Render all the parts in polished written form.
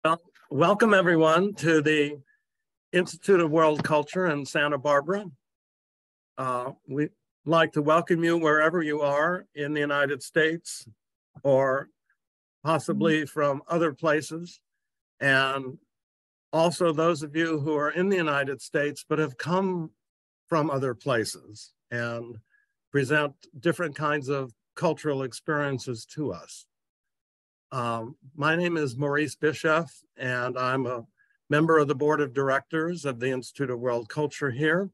Well, welcome everyone to the Institute of World Culture in Santa Barbara. We'd like to welcome you wherever you are in the United States or possibly from other places. And also those of you who are in the United States but have come from other places and present different kinds of cultural experiences to us. My name is Maurice Bischoff, and I'm a member of the board of directors of the Institute of World Culture here.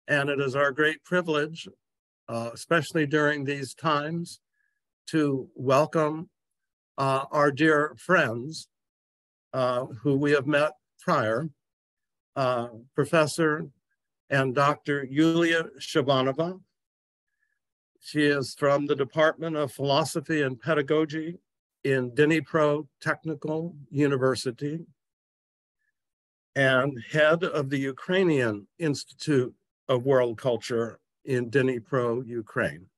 And it is our great privilege, especially during these times, to welcome our dear friends who we have met prior, Professor and Dr. Yulia Shabanova. She is from the Department of Philosophy and Pedagogy in Dnipro Technical University and head of the Ukrainian Institute of World Culture in Dnipro, Ukraine.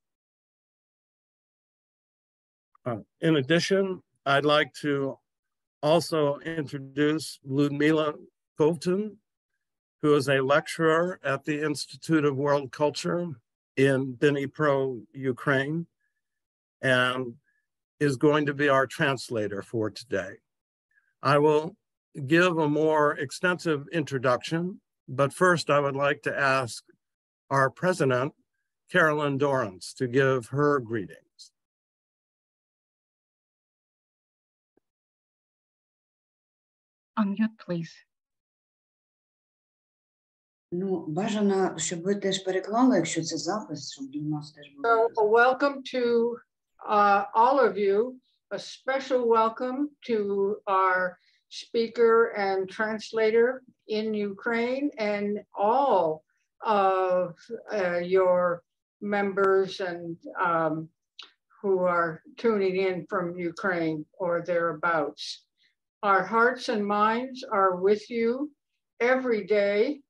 In addition, I'd like to also introduce Ludmila Kovtun, who is a lecturer at the Institute of World Culture in Dnipro, Ukraine, and is going to be our translator for today. I will give a more extensive introduction, but first I would like to ask our president, Carolyn Dorrance, to give her greetings. Unmute, please. Ну, бажано, щоб ви теж переклали, якщо це запис, щоб для нас теж було. So, welcome to all of you. A special welcome to our speaker and translator in Ukraine and all of your members and who are tuning in from Ukraine or thereabouts. Our hearts and minds are with you every day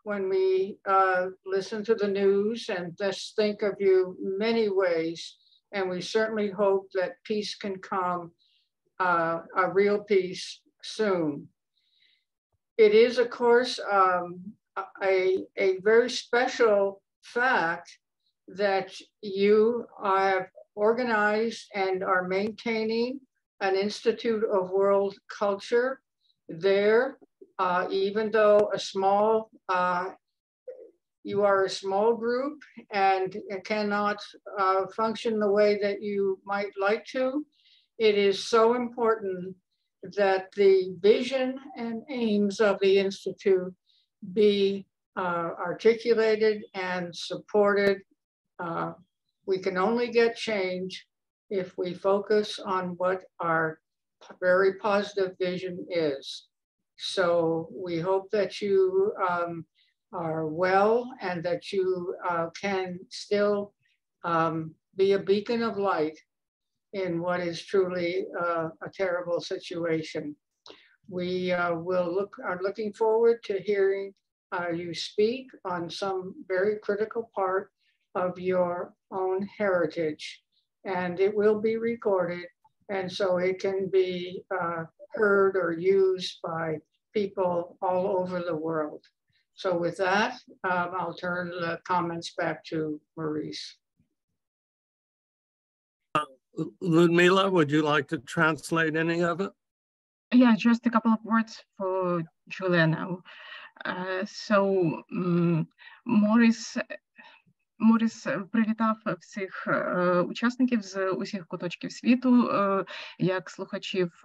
when we listen to the news and just think of you many ways. And we certainly hope that peace can come, a real peace soon. It is, of course, a very special fact that you have organized and are maintaining an Institute of World Culture there, even though a small, you are a small group and cannot function the way that you might like to. It is so important that the vision and aims of the Institute be articulated and supported. We can only get change if we focus on what our very positive vision is. So we hope that you are well and that you can still be a beacon of light in what is truly a terrible situation. We are looking forward to hearing you speak on some very critical part of your own heritage, and it will be recorded, and so it can be heard or used by people all over the world. So with that, I'll turn the comments back to Maurice. Ludmila, would you like to translate any of it? Yeah, just a couple of words for Julia now. Моріс привітав всіх учасників з усіх куточків світу, як слухачів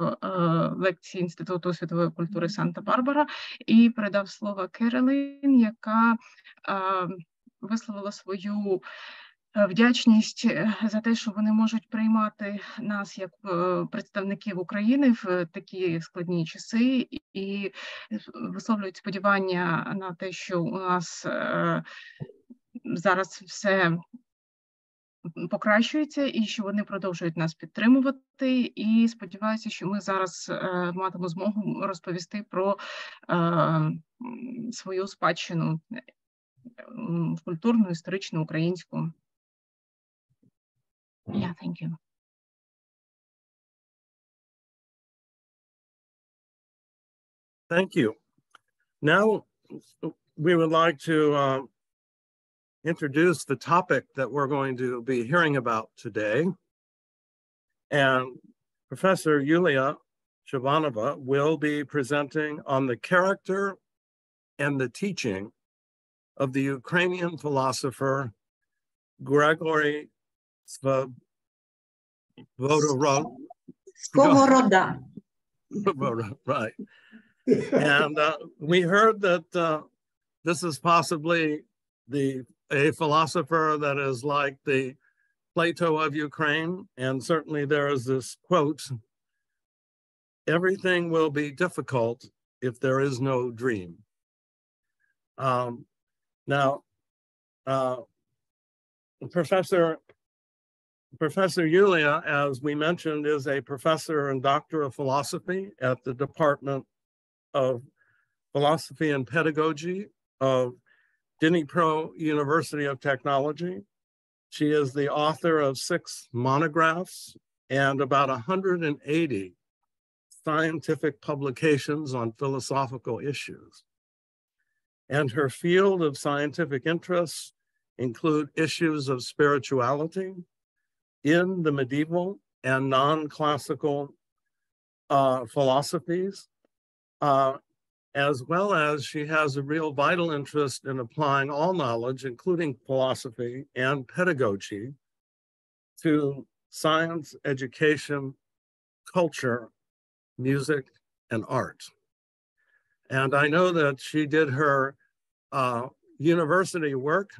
лекції Інституту світової культури Санта-Барбара, і передав слово Керолін, яка висловила свою вдячність за те, що вони можуть приймати нас як представників України в такі складні часи, і висловлюють сподівання на те, що у нас зараз все покращується і що вони продовжують нас підтримувати, і сподіваюся, що ми зараз матимемо змогу розповісти про свою спадщину культурну, історичну, українську. Yeah, thank you. Thank you. Now, we would like to introduce the topic that we're going to be hearing about today. And Professor Yulia Shabanova will be presenting on the character and the teaching of the Ukrainian philosopher Grigory Skovoroda. Right. And we heard that this is possibly a philosopher that is like the Plato of Ukraine. And certainly there is this quote, "Everything will be difficult if there is no dream." Now, Professor Yulia, as we mentioned, is a professor and doctor of philosophy at the Department of Philosophy and Pedagogy of Dnipro University of Technology. She is the author of 6 monographs and about 180 scientific publications on philosophical issues. And her field of scientific interests include issues of spirituality in the medieval and non-classical philosophies, as well as she has a real vital interest in applying all knowledge, including philosophy and pedagogy, to science, education, culture, music, and art. And I know that she did her university work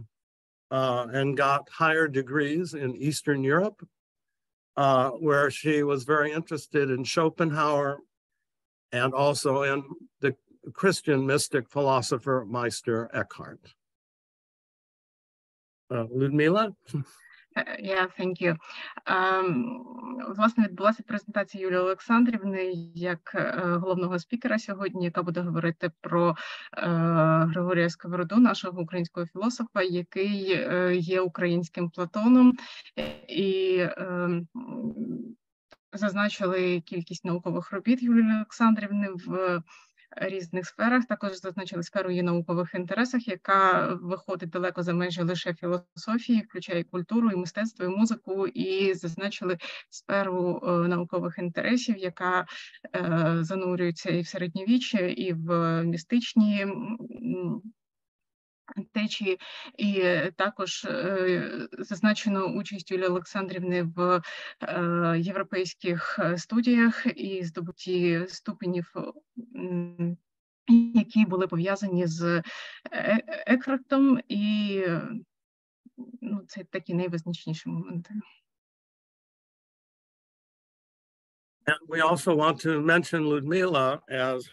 and got higher degrees in Eastern Europe, where she was very interested in Schopenhauer and also in the Christian mystic philosopher Meister Eckhart. Людмила? Yeah, thank you. Власне, відбулася презентація Юлії Олександрівни як головного спікера сьогодні, яка буде говорити про Григорія Сковороду, нашого українського філософа, який є українським Платоном, і зазначили кількість наукових робіт Юлії Олександрівни в різних сферах, також зазначили сферу її наукових інтересах, яка виходить далеко за межі лише філософії, включає і культуру, і мистецтво, і музику, і зазначили сферу наукових інтересів, яка занурюється і в середньовіччя, і в містичні течії, і також зазначено участь Юлії Олександрівни в європейських студіях і здобутті ступенів, які були пов'язані з Екхартом, і це такі найвизначніші моменти. And we also want to mention Ludmila as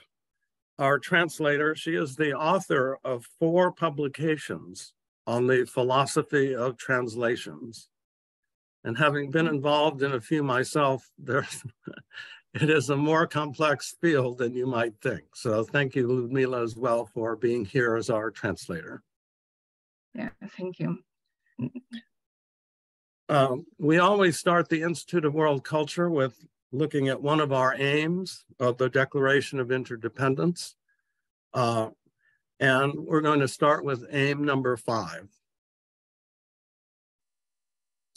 our translator. She is the author of 4 publications on the philosophy of translations. And having been involved in a few myself, it is a more complex field than you might think. So thank you, Ludmila, as well, for being here as our translator. Yeah, thank you. We always start the Institute of World Culture with looking at one of our aims of the Declaration of Interdependence. And we're going to start with aim number 5.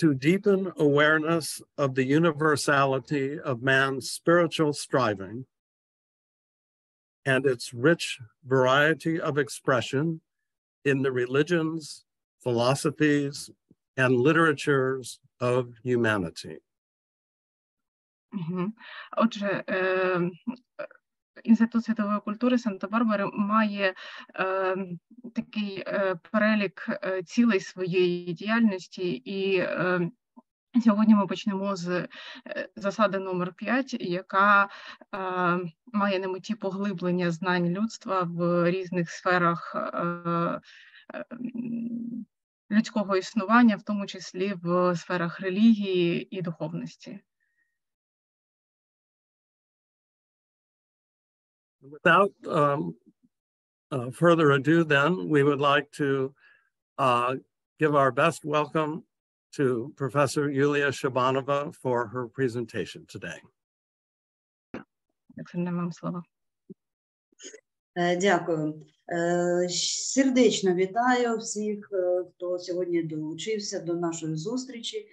To deepen awareness of the universality of man's spiritual striving and its rich variety of expression in the religions, philosophies, and literatures of humanity. Отже, Інститут світової культури Санта-Барбари має такий перелік цілей своєї діяльності, і сьогодні ми почнемо з засади номер 5, яка має на меті поглиблення знань людства в різних сферах людського існування, в тому числі в сферах релігії і духовності. Without further ado, then, we would like to give our best welcome to Professor Yulia Shabanova for her presentation today. Дякую. Сердечно вітаю всіх, хто сьогодні долучився до нашої зустрічі.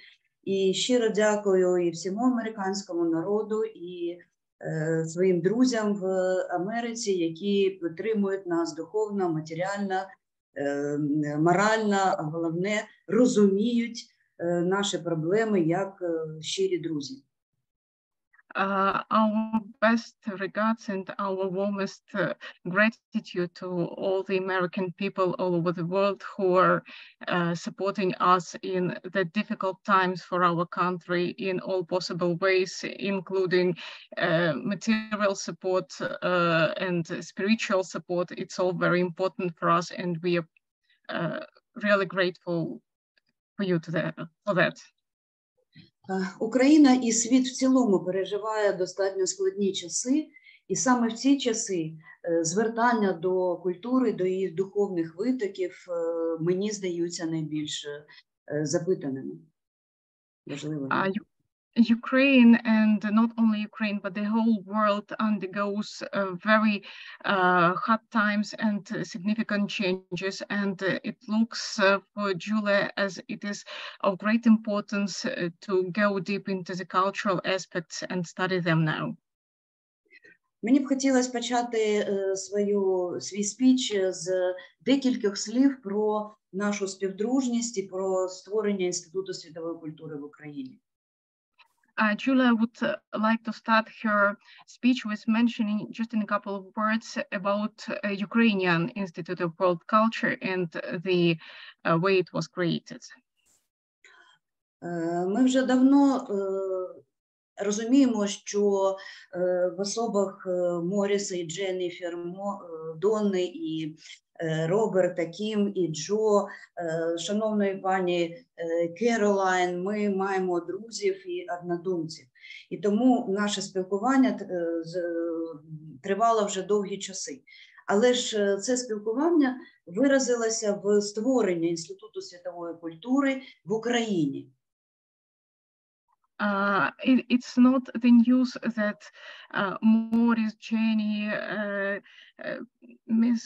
І щиро дякую і всьому американському народу, і своїм друзям в Америці, які підтримують нас духовно, матеріально, морально, а головне, розуміють наші проблеми як щирі друзі. Our best regards and our warmest gratitude to all the American people all over the world who are supporting us in the difficult times for our country in all possible ways, including material support and spiritual support. It's all very important for us, and we are really grateful for you for that. Україна і світ в цілому переживає достатньо складні часи, і саме в ці часи звертання до культури, до її духовних витоків мені здаються найбільш запитаними, важливими. Ukraine, and not only Ukraine, but the whole world undergoes very hard times and significant changes. And it looks for Julia as it is of great importance to go deep into the cultural aspects and study them now. Мені б хотілося почати свій спіч з декількох слів про нашу співдружність і про створення Інституту світової культури в Україні. Julia would like to start her speech with mentioning just in a couple of words about Ukrainian Institute of World Culture and the way it was created. Ми вже давно розуміємо, що в особах Моріса і Дженніфер, Донни і Роберта, Кім і Джо, шановної пані Керолайн, ми маємо друзів і однодумців. І тому наше спілкування тривало вже довгі часи. Але ж це спілкування виразилося в створенні Інституту світової культури в Україні. It's not the news that Morris, Jenny, Miss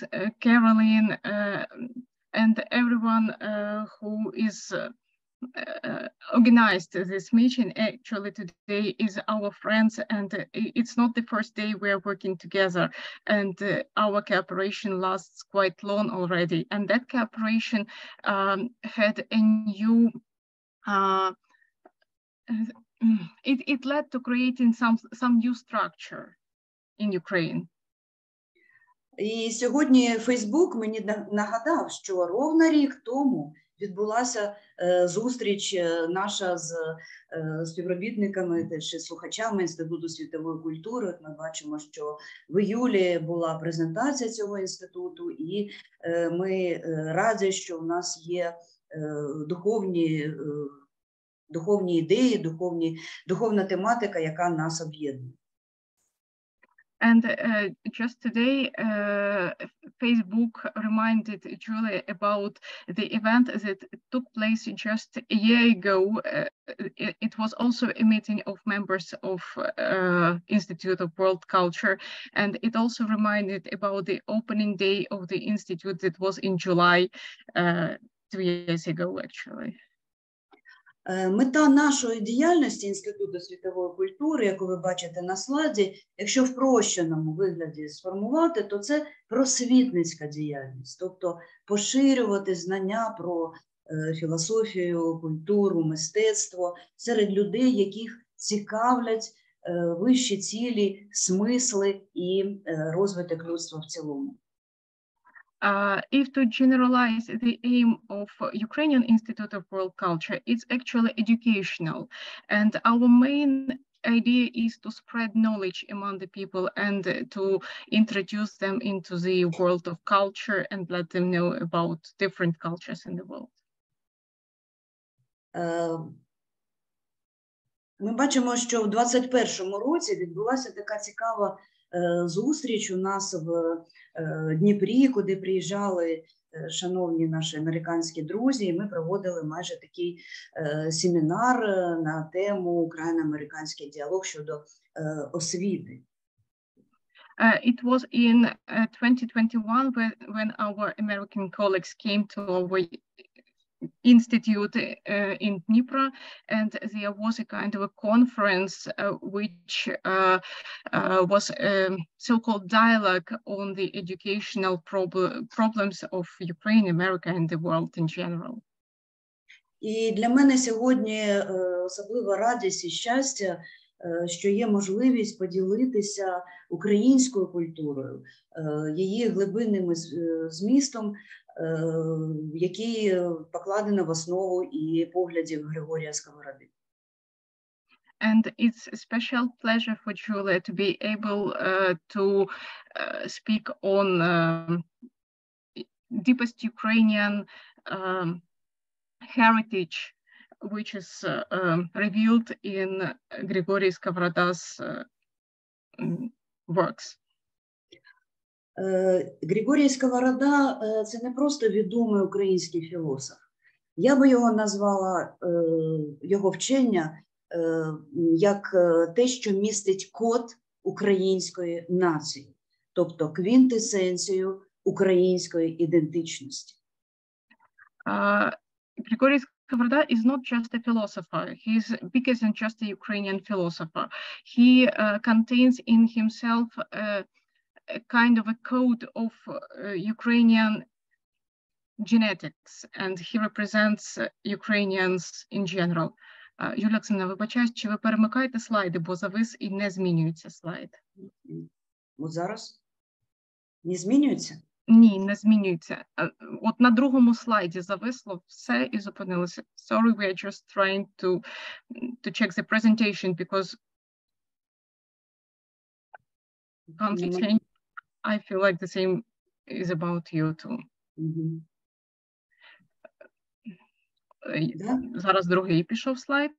Caroline, and everyone who is organized this meeting actually today is our friends, and it's not the first day we're working together, and our cooperation lasts quite long already, and that cooperation had a new it led to creating some new structure in Ukraine. І сьогодні Фейсбук мені нагадав, що ровно рік тому відбулася зустріч наша з співробітниками чи слухачами Інституту світової культури. От ми бачимо, що в іюлі була презентація цього інституту, і ми раді, що в нас є духовні ідеї, духовна тематика, яка нас об'єднує. And just today, Facebook reminded Julia about the event that took place just a year ago. It was also a meeting of members of Institute of World Culture, and it also reminded about the opening day of the Institute that was in July 2 years ago, actually. Мета нашої діяльності Інституту світової культури, яку ви бачите на слайді, якщо в спрощеному вигляді сформувати, то це просвітницька діяльність, тобто поширювати знання про філософію, культуру, мистецтво серед людей, яких цікавлять вищі цілі, смисли і розвиток людства в цілому. If to generalize the aim of Ukrainian Institute of World Culture, it's actually educational. And our main idea is to spread knowledge among the people and to introduce them into the world of culture and let them know about different cultures in the world. Ми бачимо, що в 2021 році відбулася така цікава зустріч у нас в Дніпрі, куди приїжджали шановні наші американські друзі, і ми проводили майже такий семінар на тему україно-американський діалог щодо освіти. It was in 2021 when our American colleagues came to our institute in Dnipro, and there was a kind of a conference which was a so-called dialogue on the educational problems of Ukraine, America, and the world in general. І для мене сьогодні особлива радість і щастя, що є можливість поділитися українською культурою, її глибинним змістом, який покладено в основу і поглядів Григорія Сковороди. And it's a special pleasure for Julia to be able to speak on deepest Ukrainian heritage, which is revealed in Grigory Skovoroda's works. Григорій Сковорода – це не просто відомий український філософ. Я би його назвала, його вчення, як те, що містить код української нації, тобто квінтесенцію української ідентичності. Grigory Skovoroda is not just a philosopher. He's bigger than just a Ukrainian philosopher. He contains in himself a kind of a code of Ukrainian genetics, and he represents Ukrainians in general. Юлія Олександрівна, вибачаюсь, чи ви перемикаєте слайди, бо завис і не змінюється слайд. От зараз? Не змінюється? Ні, не змінюється. От на другому слайді зависло все і зупинилося. Sorry, we are just trying to check the presentation because can't we change? I feel like the same is about you too. Зараз другий пішов слайд.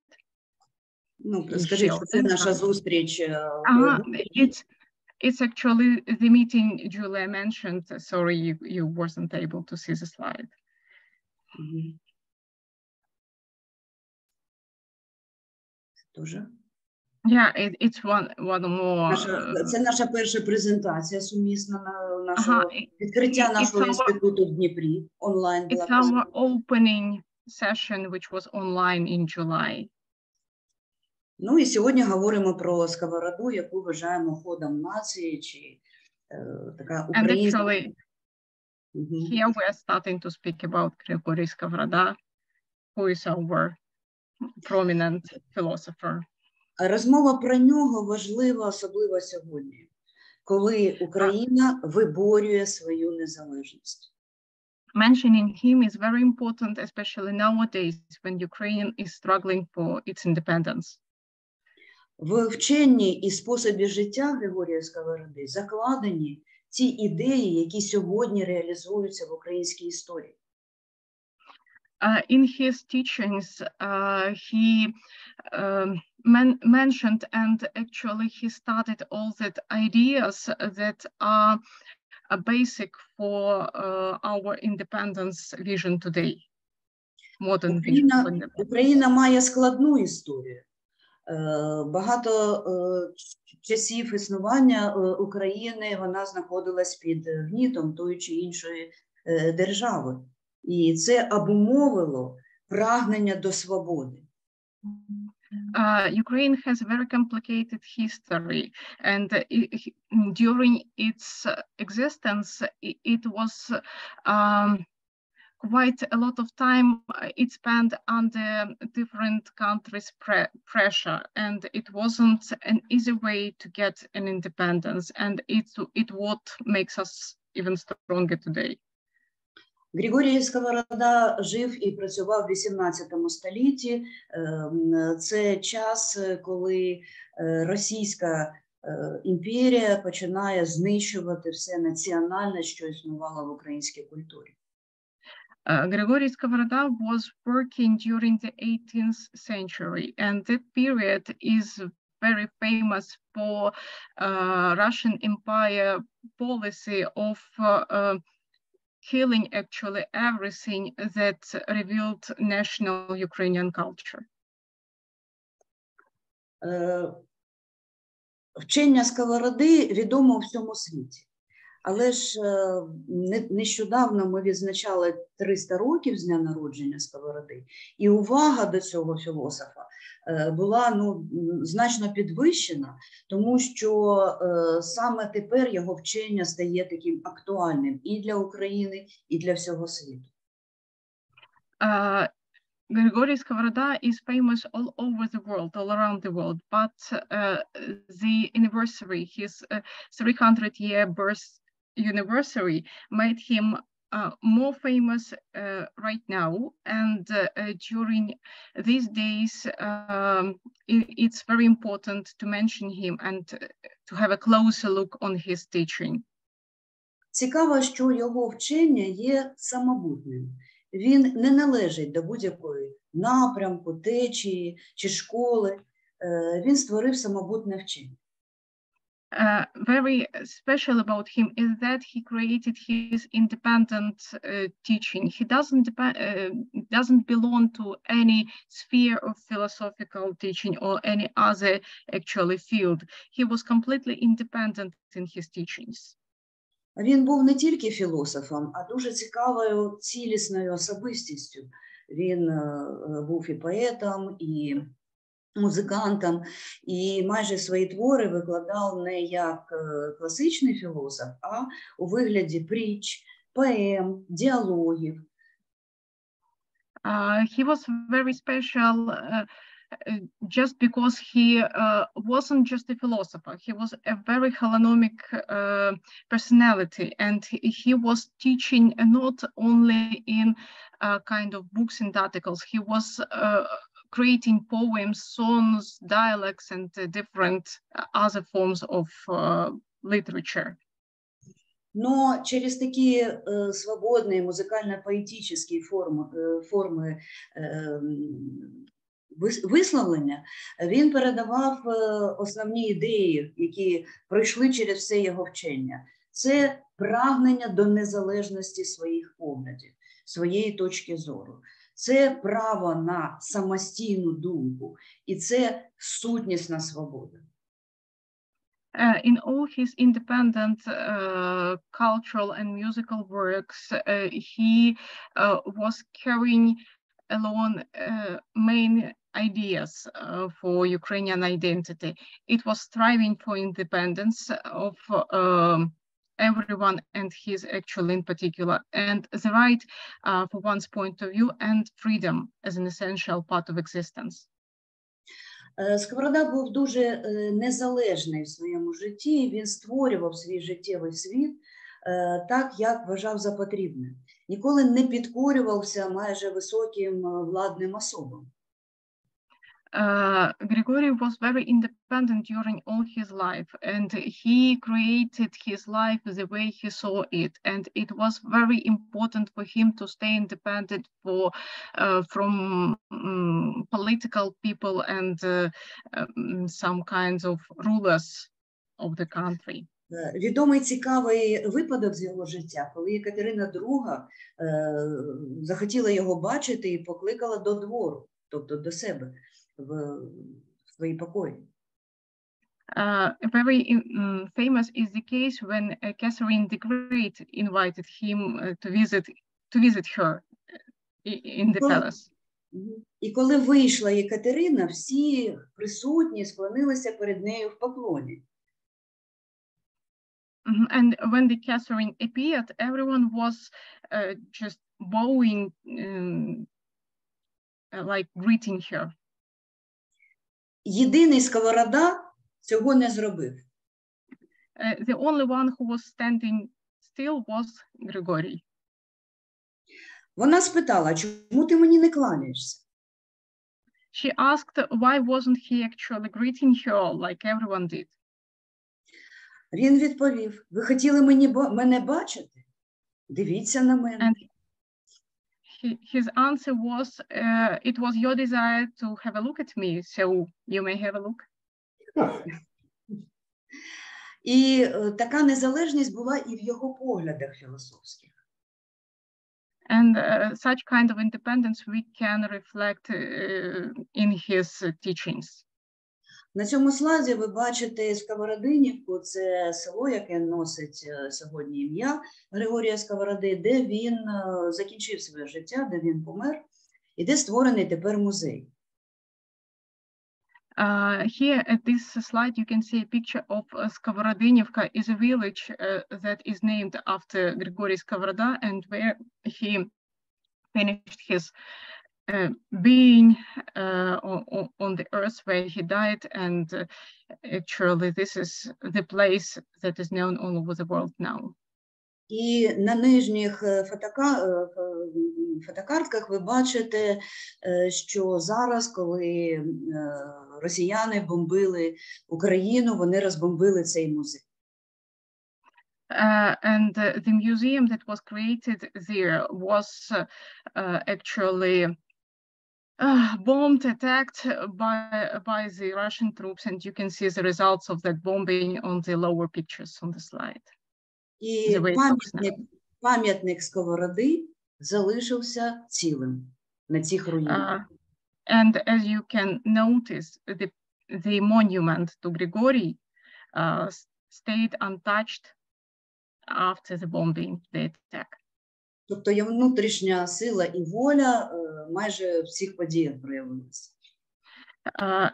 Ну, скажіть, що це наша зустріч. It's actually the meeting Julia mentioned. Sorry, you wasn't able to see the slide. Тоже? Yeah, it's one more. Це наша перша презентація сумісна на нашого відкриття нашого інституту в Дніпрі онлайн. It's our opening session, which was online in July. Ну і сьогодні говоримо про Сковороду, яку вважаємо ходом нації, чи така українська. And actually, here we are starting to speak about Grigory Skovoroda, who is our prominent philosopher. Розмова про нього важлива, особливо сьогодні, коли Україна виборює свою незалежність. Mentioning him is very important, especially nowadays when Ukraine is struggling for its independence. В вченні і способі життя Григорія Сковороди закладені ті ідеї, які сьогодні реалізуються в українській історії. In his teachings, he mentioned and actually he started all the ideas that are basic for our independence vision today. Modern vision. Україна має складну історію. Багато часів існування України вона знаходилась під гнітом тої чи іншої держави. І це обумовило прагнення до свободи. Ukraine has a very complicated history, and during its existence, it was quite a lot of time it spent under different countries' pressure, and it wasn't an easy way to get an independence, and it what makes us even stronger today. Григорій Сковорода жив і працював в 18 столітті. Це час, коли Російська імперія починає знищувати все національне, що існувало в українській культурі. Grigory Skovoroda was working during the 18th century, and that period is very famous for Russian Empire policy of killing actually everything that revealed national Ukrainian culture. Вчення Сковороди відомо у всьому світі. Але ж нещодавно ми відзначали 300 років з дня народження Сковороди, і увага до цього філософа була значно підвищена, тому що саме тепер його вчення стає таким актуальним і для України, і для всього світу. Grigory Skovoroda is famous all over the world, all around the world, but the anniversary, his 300-year birth anniversary, made him more famous right now. And during these days, it's very important to mention him and to have a closer look on his teaching. Цікаво, що його вчення є самобутним. Він не належить до будь-якої напрямку, течії чи школи. Він створив самобутне вчення. Very special about him is that he created his independent teaching. He doesn't belong to any sphere of philosophical teaching or any other actually field. He was completely independent in his teachings. Він був не тільки філософом, а дуже цікавою цілісною особистістю. Він був і поетом, і музикантом, і майже свої твори викладав не як класичний філософ, а у вигляді притч, поем, діалогів. He was very special just because he wasn't just a philosopher. He was a very Hellenomic personality, and he was teaching not only in kind of books and articles. He was creating poems, songs, dialects, and different other forms of literature. Но через такі свободні музикально-поетичні форми висловлення він передавав основні ідеї, які пройшли через все його вчення. Це прагнення до незалежності своїх поглядів, своєї точки зору. Це право на самостійну думку, і це сутнісна свобода. In all his independent cultural and musical works, he was carrying along main ideas for Ukrainian identity. It was striving for independence of everyone and his actual in particular, and the right for one's point of view and freedom as an essential part of existence. Сковорода був дуже незалежний в своєму житті, він створював свій життєвий світ так, як вважав за потрібне. Ніколи не підкорювався майже високим владним особам. Grigory was very independent during all his life, and he created his life the way he saw it, and it was very important for him to stay independent from political people and some kinds of rulers of the country. Відомий цікавий випадок з його життя, коли Катерина II захотіла його бачити і покликала до двору, тобто до себе, в свої покої. Very famous is the case when Catherine the Great invited him to visit her in the palace. І коли вийшла Єкатерина, всі присутні склонилися перед нею в поклоні. And when the Catherine appeared, everyone was just bowing, like greeting her. Єдиний Сковорода цього не зробив. The only one who was standing still was Grigory. Вона спитала, чому ти мені не кланяєшся? She asked why wasn't he actually greeting her like everyone did. Він відповів, ви хотіли мене бачити? Дивіться на мене. And his answer was, it was your desire to have a look at me, so you may have a look. І така незалежність була і в його поглядах філософських. And such kind of independence we can reflect in his teachings. На цьому слайді ви бачите Сковородинівку, це село, яке носить сьогодні ім'я Григорія Сковороди, де він закінчив своє життя, де він помер, і де створений тепер музей. Here at this slide you can see a picture of Skовородinivka is a village that is named after Grigory Skovoroda, and where he finished his being on the earth where he died, and actually this is the place that is known all over the world now. І на нижніх фотокартках ви бачите, що зараз, коли росіяни бомбили Україну, вони розбомбили цей музей. And the museum that was created there was actually bombed, attacked by the Russian troops, and you can see the results of that bombing on the lower pictures on the slide. І пам'ятник Сковороди залишився цілим на цих руїнах. And as you can notice, the monument to Grigory stayed untouched after the bombing, the attack. Тобто є внутрішня сила і воля майже в цих подіях проявилися.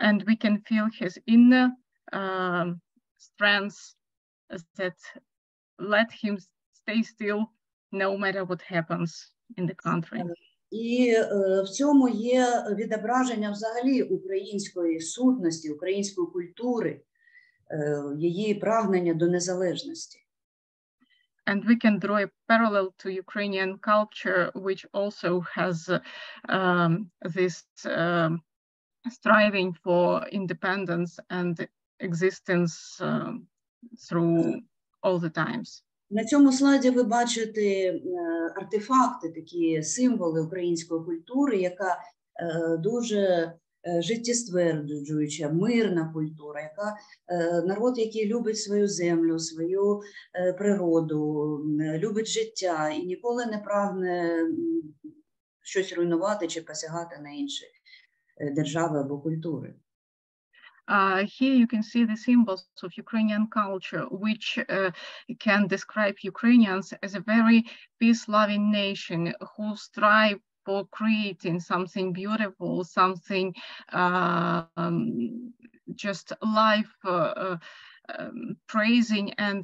And we can feel his inner strength that let him stay still no matter what happens in the country. І в цьому є відображення взагалі української сутності, української культури, її прагнення до незалежності. And we can draw a parallel to Ukrainian culture, which also has this striving for independence and existence through all the times. На цьому слайді ви бачите артефакти, такі символи української культури, яка дуже життєстверджуюча, мирна культура, яка народ, який любить свою землю, свою природу, любить життя і ніколи не прагне щось руйнувати чи посягати на інші держави або культури. Here you can see the symbols of Ukrainian culture, which can describe Ukrainians as a very peace-loving nation who strive for creating something beautiful, something just life praising, and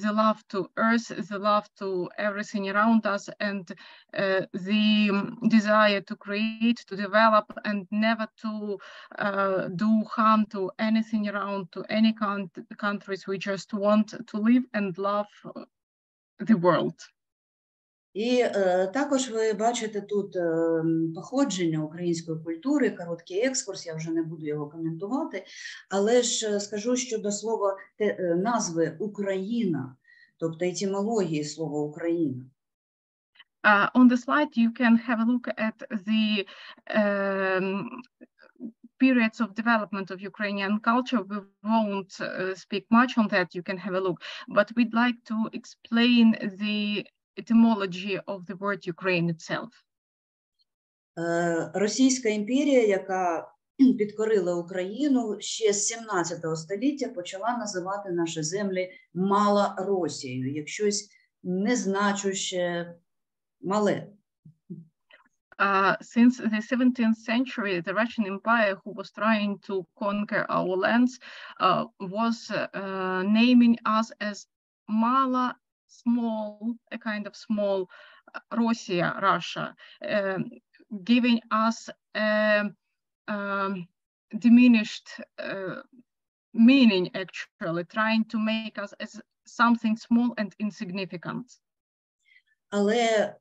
the love to earth, the love to everything around us, and the desire to create, to develop, and never to do harm to anything around, to any countries. We just want to live and love the world. І також ви бачите тут походження української культури, короткий екскурс, я вже не буду його коментувати, але ж скажу щодо слова, назви Україна, тобто етимології слова Україна. On the slide you can have a look at the periods of development of Ukrainian culture. We won't speak much on that, you can have a look, but we'd like to explain the etymology of the word Ukraine itself. Російська імперія, яка підкорила Україну, ще з 17 століття почала називати наші землі Мала Росією, як щось незначуще, мале. Since the 17th century, the Russian Empire, who was trying to conquer our lands, was naming us as Mala, small, a kind of small Russia, giving us a diminished meaning, actually, trying to make us as something small and insignificant. Але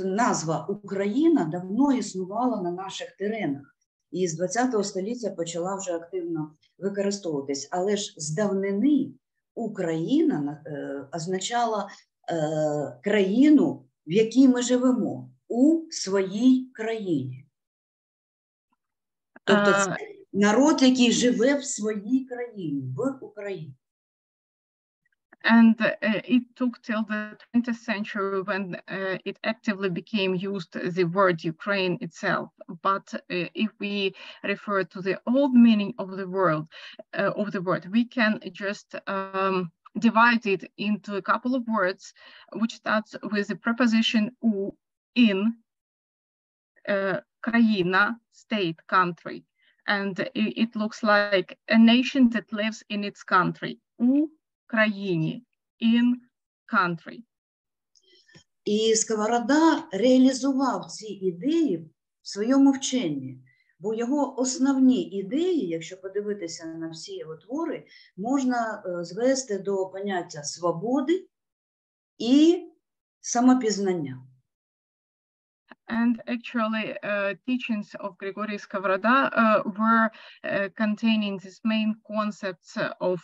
назва Україна давно існувала на наших теренах і з 20 століття почала вже активно використовуватись. Але ж з давнини Україна означала країну, в якій ми живемо, у своїй країні. Тобто це народ, який живе в своїй країні, в Україні. And it took till the 20th century when it actively became used, the word Ukraine itself. But if we refer to the old meaning of the word, we can just divide it into a couple of words, which starts with the preposition u, in, країна, state, country. And it looks like a nation that lives in its country. У країні, in country. І Сковорода реалізував ці ідеї в своєму вченні, бо його основні ідеї, якщо подивитися на всі його твори, можна звести до поняття свободи і самопізнання. And actually, teachings of Grigory Skovoroda were containing these main concepts of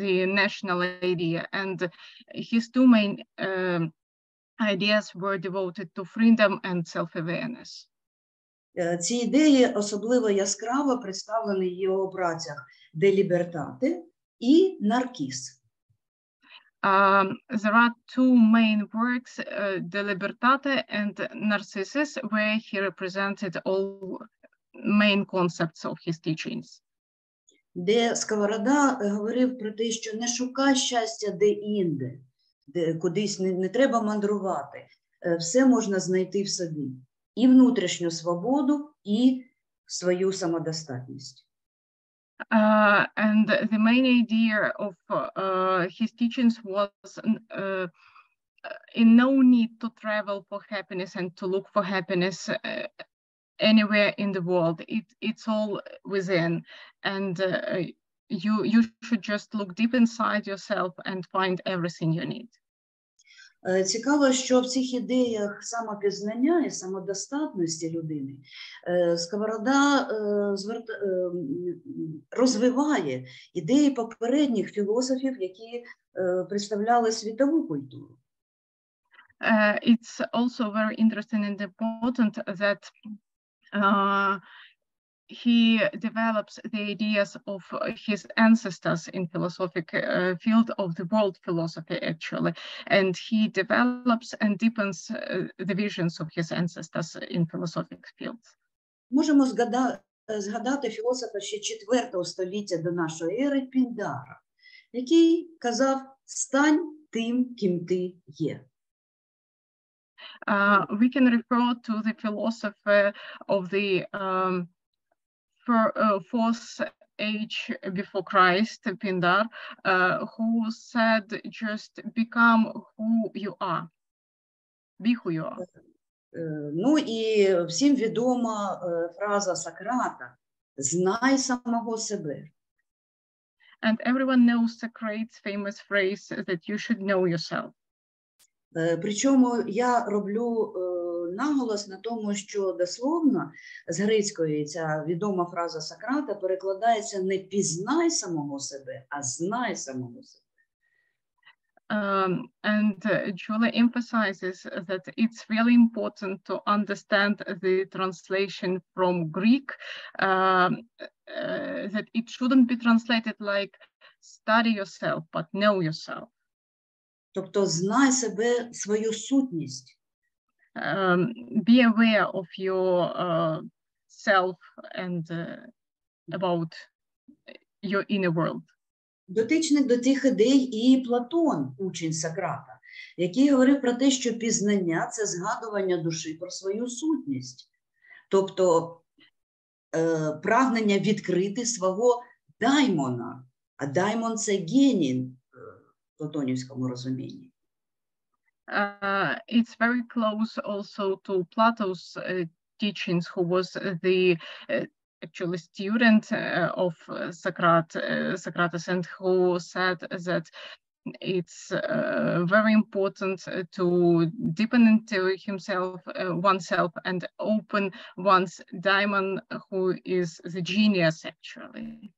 the national idea, and his two main ideas were devoted to freedom and self-awareness. Ці ідеї особливо яскраво представлені в його працях «Де лібертате» і «Наркіс». There are two main works, De Libertate and Narcissus, where he represented all main concepts of his teachings. Де Сковорода говорив про те, що не шукай щастя де-інде, де кудись не треба мандрувати, все можна знайти в собі. І внутрішню свободу, і свою самодостатність. And the main idea of his teachings was in no need to travel for happiness and to look for happiness anywhere in the world. It's all within, and you should just look deep inside yourself and find everything you need. Цікаво, що в цих ідеях самопізнання і самодостатності людини Сковорода розвиває ідеї попередніх філософів, які представляли світову культуру. It's also very interesting and important that he develops the ideas of his ancestors in philosophic field of the world philosophy, actually, and he develops and deepens the visions of his ancestors in philosophic fields. Можемо згадати філософа ще 4 століття до нашої ери Піндара, який казав «стань тим, ким ти є». We can refer to the philosopher of the fourth age before Christ, Pindar, who said, just become who you are. Be who you are. Ну і всім відома фраза Сократа «знай самого себе». And everyone knows Socrates' famous phrase that you should know yourself. Причому я роблю наголос на тому, що дословно з грецької ця відома фраза Сократа перекладається не «пізнай самого себе», а «знай самого себе». And Julie emphasizes that it's really important to understand the translation from Greek, that it shouldn't be translated like study yourself, but know yourself. Тобто знай себе, свою сутність. Be aware of your self and about your inner world. Дотичний до тих ідей і Платон, учень Сократа, який говорив про те, що пізнання – це згадування душі про свою сутність. Тобто прагнення відкрити свого даймона, а даймон – це геній в платонівському розумінні. It's very close also to Plato's teachings, who was the actually student of Socrates, and who said that it's very important to deepen into himself, oneself, and open one's daimon, who is the genius actually.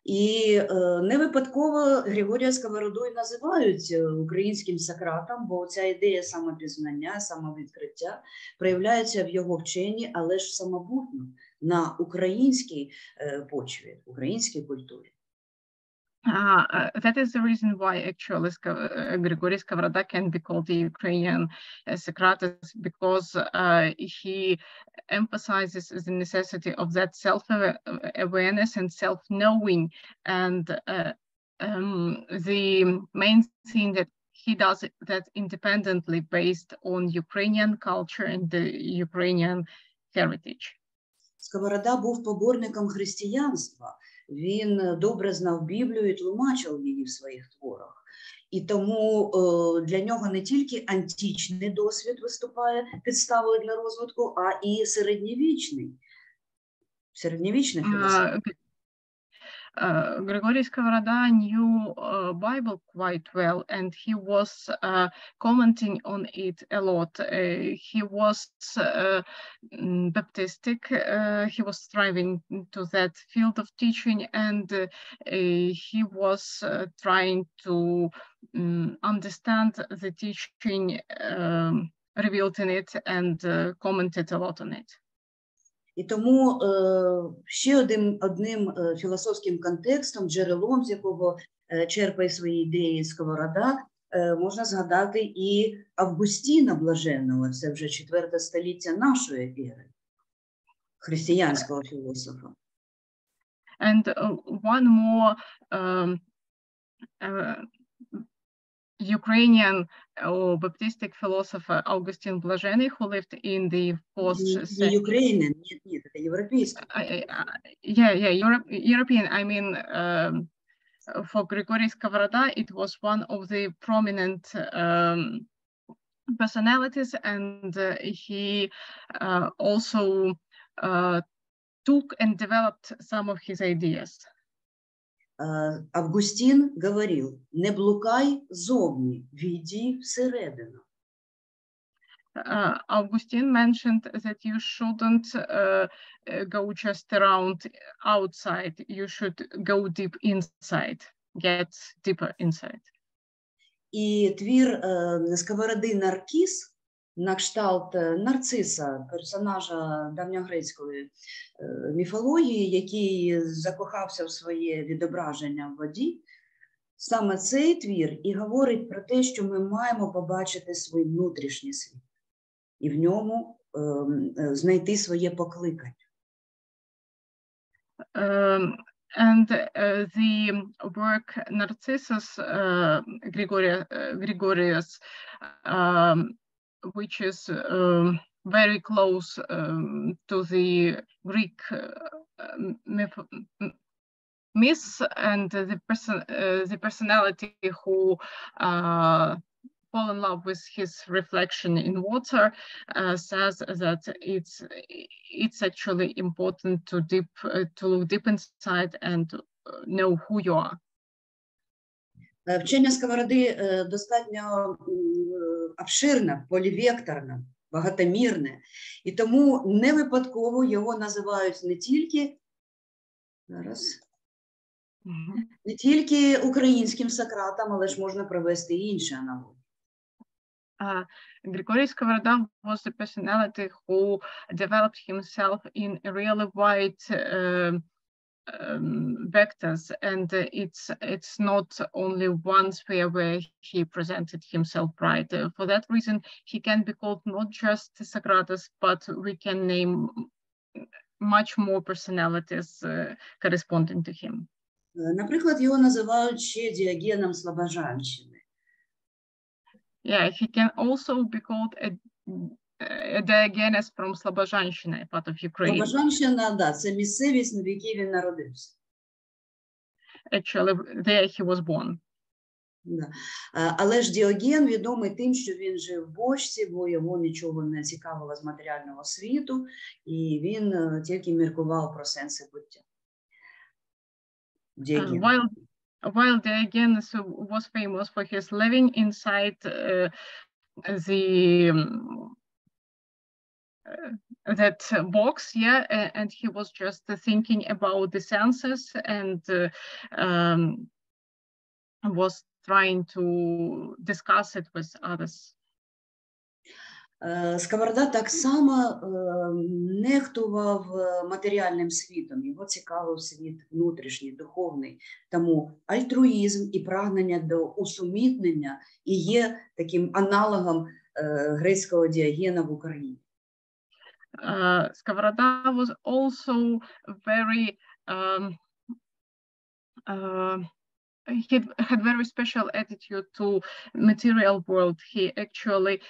І не випадково Григорія Сковороду і називають українським Сократом, бо ця ідея самопізнання, самовідкриття проявляється в його вченні, але ж самобутно, на українській почві, українській культурі. That is the reason why actually Grigory Skovoroda can be called the Ukrainian Socrates, because he emphasizes the necessity of that self-awareness and self-knowing, and the main thing that he does that independently based on Ukrainian culture and the Ukrainian heritage. Сковорода був поборником християнства. Він добре знав Біблію і тлумачив її в своїх творах. І тому для нього не тільки античний досвід виступає підставою для розвитку, а і середньовічний філософія. Grigory Skovoroda knew Bible quite well, and he was commenting on it a lot. He was Baptistic. He was striving to that field of teaching, and he was trying to understand the teaching revealed in it and commented a lot on it. І тому ще одним філософським контекстом, джерелом, з якого черпає свої ідеї Сковорода, можна згадати і Августіна Блаженного, це вже 4 століття нашої ери, християнського філософа. And one more Ukrainian or Baptistic philosopher, Augustine Blажений, who lived in the 4th century. Ukrainian, нет, это европейский. European. I mean, for Grigory Skovoroda, it was one of the prominent personalities, and he also took and developed some of his ideas. Августин говорил: не блукай зовні, війди всередину. Augustine mentioned that you shouldn't go just around outside. You should go deep inside, get deeper inside. І твір Сковороди «Наркіс» на кшталт Нарциса, персонажа давньогрецької міфології, який закохався в своє відображення в воді, саме цей твір і говорить про те, що ми маємо побачити свій внутрішній світ і в ньому знайти своє покликання. And the work Narcissus Gregorius, which is very close to the Greek myths, and the personality who fall in love with his reflection in water, says that it's actually important to look deep inside and know who you are. Вчення Сковороди достатньо обширне, полівекторне, багатомірне, і тому не випадково його називають не тільки українським Сократом, але ж можна провести і інші аналогії. Grigory Skovoroda was the personality who developed himself in really wide vectors, and it's not only one sphere where he presented himself right. For that reason, he can be called not just Socrates, but we can name much more personalities corresponding to him. Наприклад, його називають ще Діогеном Слобожанщини. Yeah, he can also be called a Diogenes from Slobozhanщина, a part of Ukraine. Слобожанщина, да, це місцевість, в якій він народився. Actually, there he was born. Да. Але ж Діоген відомий тим, що він жив в бочці, бо його нічого не цікавило з матеріального світу, і він тільки міркував про сенси буття. While Diogenes was famous for his living inside that box, yeah, and he was just thinking about the senses and was trying to discuss it with others. Сковорода так само нехтував матеріальним світом, його цікавив світ внутрішній, духовний. Тому альтруїзм і прагнення до усумітнення і є таким аналогом грецького Діогена в Україні. Skovoroda was also very he had very special attitude to material world. He actually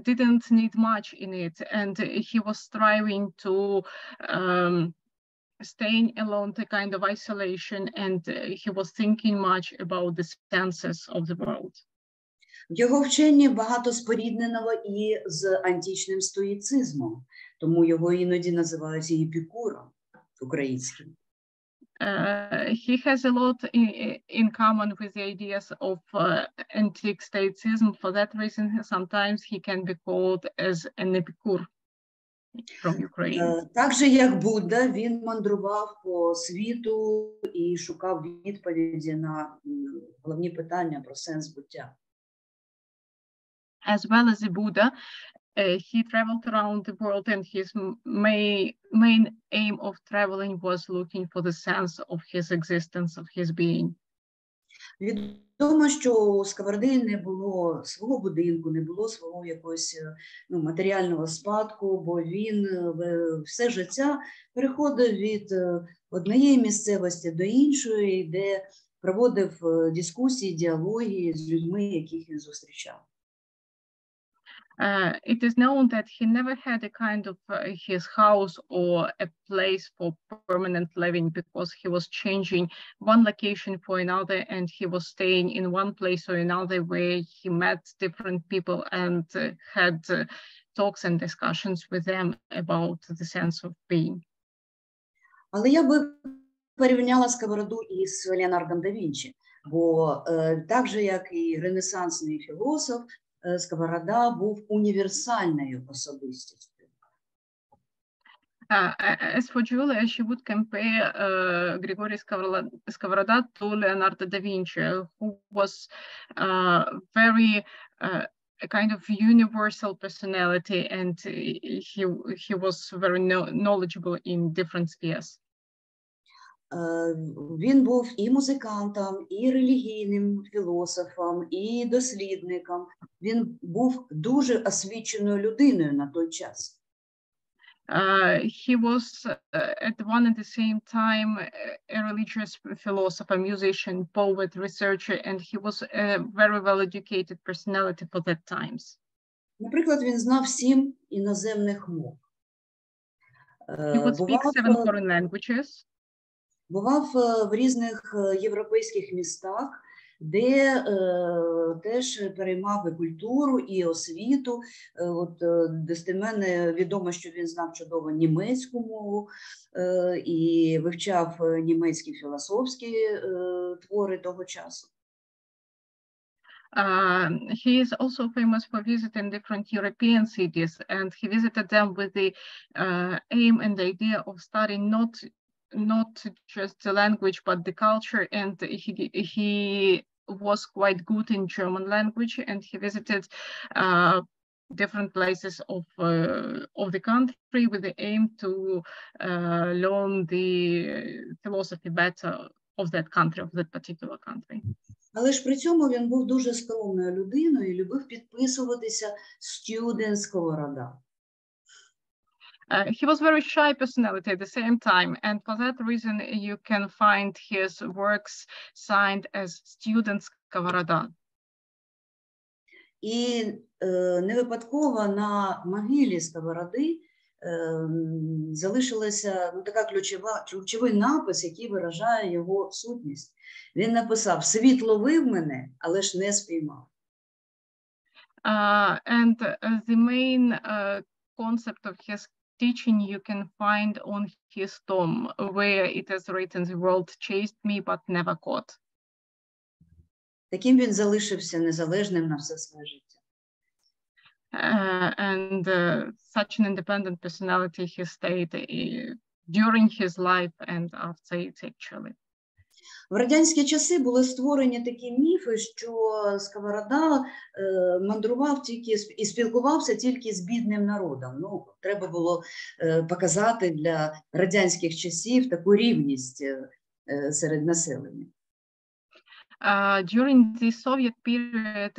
didn't need much in it, and he was striving to staying alone, the kind of isolation, and he was thinking much about the senses of the world. В його вченні багато спорідненого і з античним стоїцизмом, тому його іноді називають і епікуром українським. He has a lot in common with the ideas of antique stoicism. For that reason, sometimes he can be called as an epicure from Ukraine. Так же, як Будда, він мандрував по світу і шукав відповіді на головні питання про сенс буття. As well as the Buddha, he traveled around the world, and his main aim of traveling was looking for the sense of his existence, of his being. Відомо, що у Сковороди не було свого будинку, не було свого якогось матеріального спадку, бо він все життя переходив від однієї місцевості до іншої, де проводив дискусії, діалоги з людьми, яких він зустрічав. It is known that he never had a kind of his house or a place for permanent living, because he was changing one location for another, and he was staying in one place or another where he met different people and had talks and discussions with them about the sense of being. Але я би порівняла Сковороду із Леонардом да Вінчі, бо так же, як і ренесансний філософ, Сковорода був універсальною особистістю. As for Julia, she would compare Grigory Skovoroda to Leonardo da Vinci, who was very a kind of universal personality, and he was very knowledgeable in different spheres. Він був і музикантом, і релігійним філософом, і дослідником. Він був дуже освіченою людиною на той час. He was at one and the same time a religious philosopher, musician, poet, researcher, and he was a very well-educated personality for that times. Наприклад, він знав 7 іноземних мов. He would speak 7 foreign languages. Бував в різних європейських містах, де теж переймав і культуру, і освіту. От достеменно відомо, що він знав чудово німецьку мову і вивчав німецькі філософські твори того часу. He is also famous for visiting different European cities, and he visited them with the aim and the idea of studying not just the language but the culture, and he was quite good in German language, and he visited different places of the country with the aim to learn the philosophy better of that country, of that particular country. Але ж при цьому він був дуже скромною людиною і любив підписуватися «Студент Сковорода». He was very shy personality at the same time, and for that reason you can find his works signed as Student Skovoroda. І не випадково на могилі Сковороди залишилася така ключовий напис, який виражає його сутність. Він написав: «Світ ловив мене, але ж не спіймав». And the main concept of his teaching you can find on his tomb, where it is written, "The world chased me, but never caught." Таким він залишився незалежним на все своє життя. And such an independent personality he stayed during his life and after it, actually. В радянські часи були створені такі міфи, що Сковорода мандрував тільки і спілкувався тільки з бідним народом. Ну, треба було показати для радянських часів таку рівність серед населення. During the Soviet period,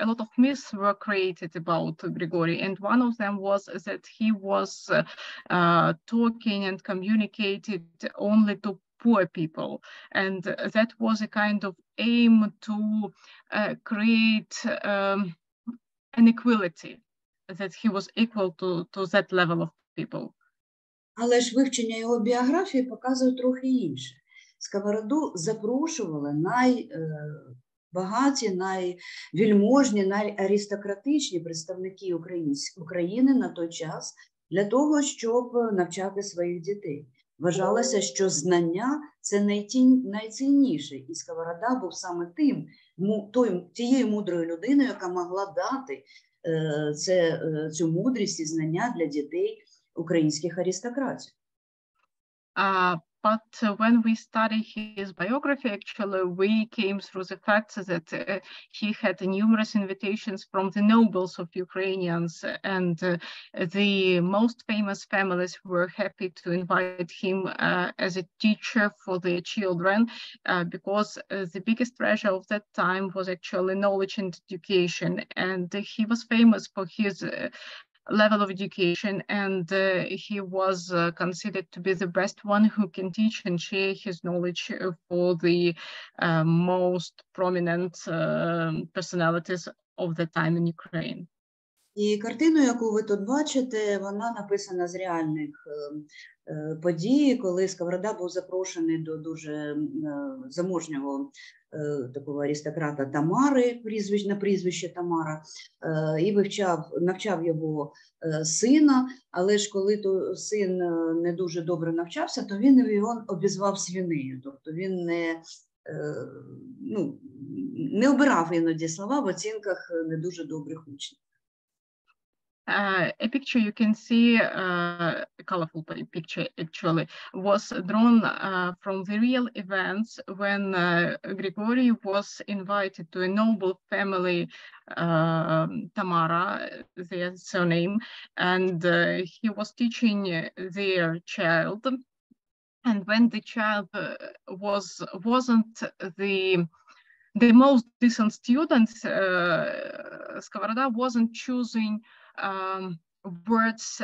a lot of myths were created about Grigory, and one of them was that he was talking and communicated only to poor people, and that was a kind of aim to create an equality, that he was equal to that level of people. Але ж вивчення його біографії показує трохи інше. Сковороду запрошували найбагаті, найвільможні, найаристократичні представники України на той час для того, щоб навчати своїх дітей. Вважалося, що знання – це найцінніше, і Сковорода був саме тією мудрою людиною, яка могла дати цю мудрість і знання для дітей українських аристократів. But when we study his biography, actually, we came through the fact that he had numerous invitations from the nobles of Ukrainians, and the most famous families were happy to invite him as a teacher for their children, because the biggest treasure of that time was actually knowledge and education, and he was famous for his level of education, and he was considered to be the best one who can teach and share his knowledge for the most prominent personalities of the time in Ukraine. І картину, яку ви тут бачите, вона написана з реальних подій, коли Сковорода був запрошений до дуже заможнього такого аристократа Тамари, на прізвище Тамара, і навчав його сина, але ж коли то син не дуже добре навчався, то він його обізвав свинею, тобто він не обирав іноді слова в оцінках не дуже добрих учнів. A picture you can see, a colorful picture actually, was drawn from the real events when Grigory was invited to a noble family, Tamara, their surname, and he was teaching their child. And when the child wasn't the most decent student, Skovoroda wasn't choosing words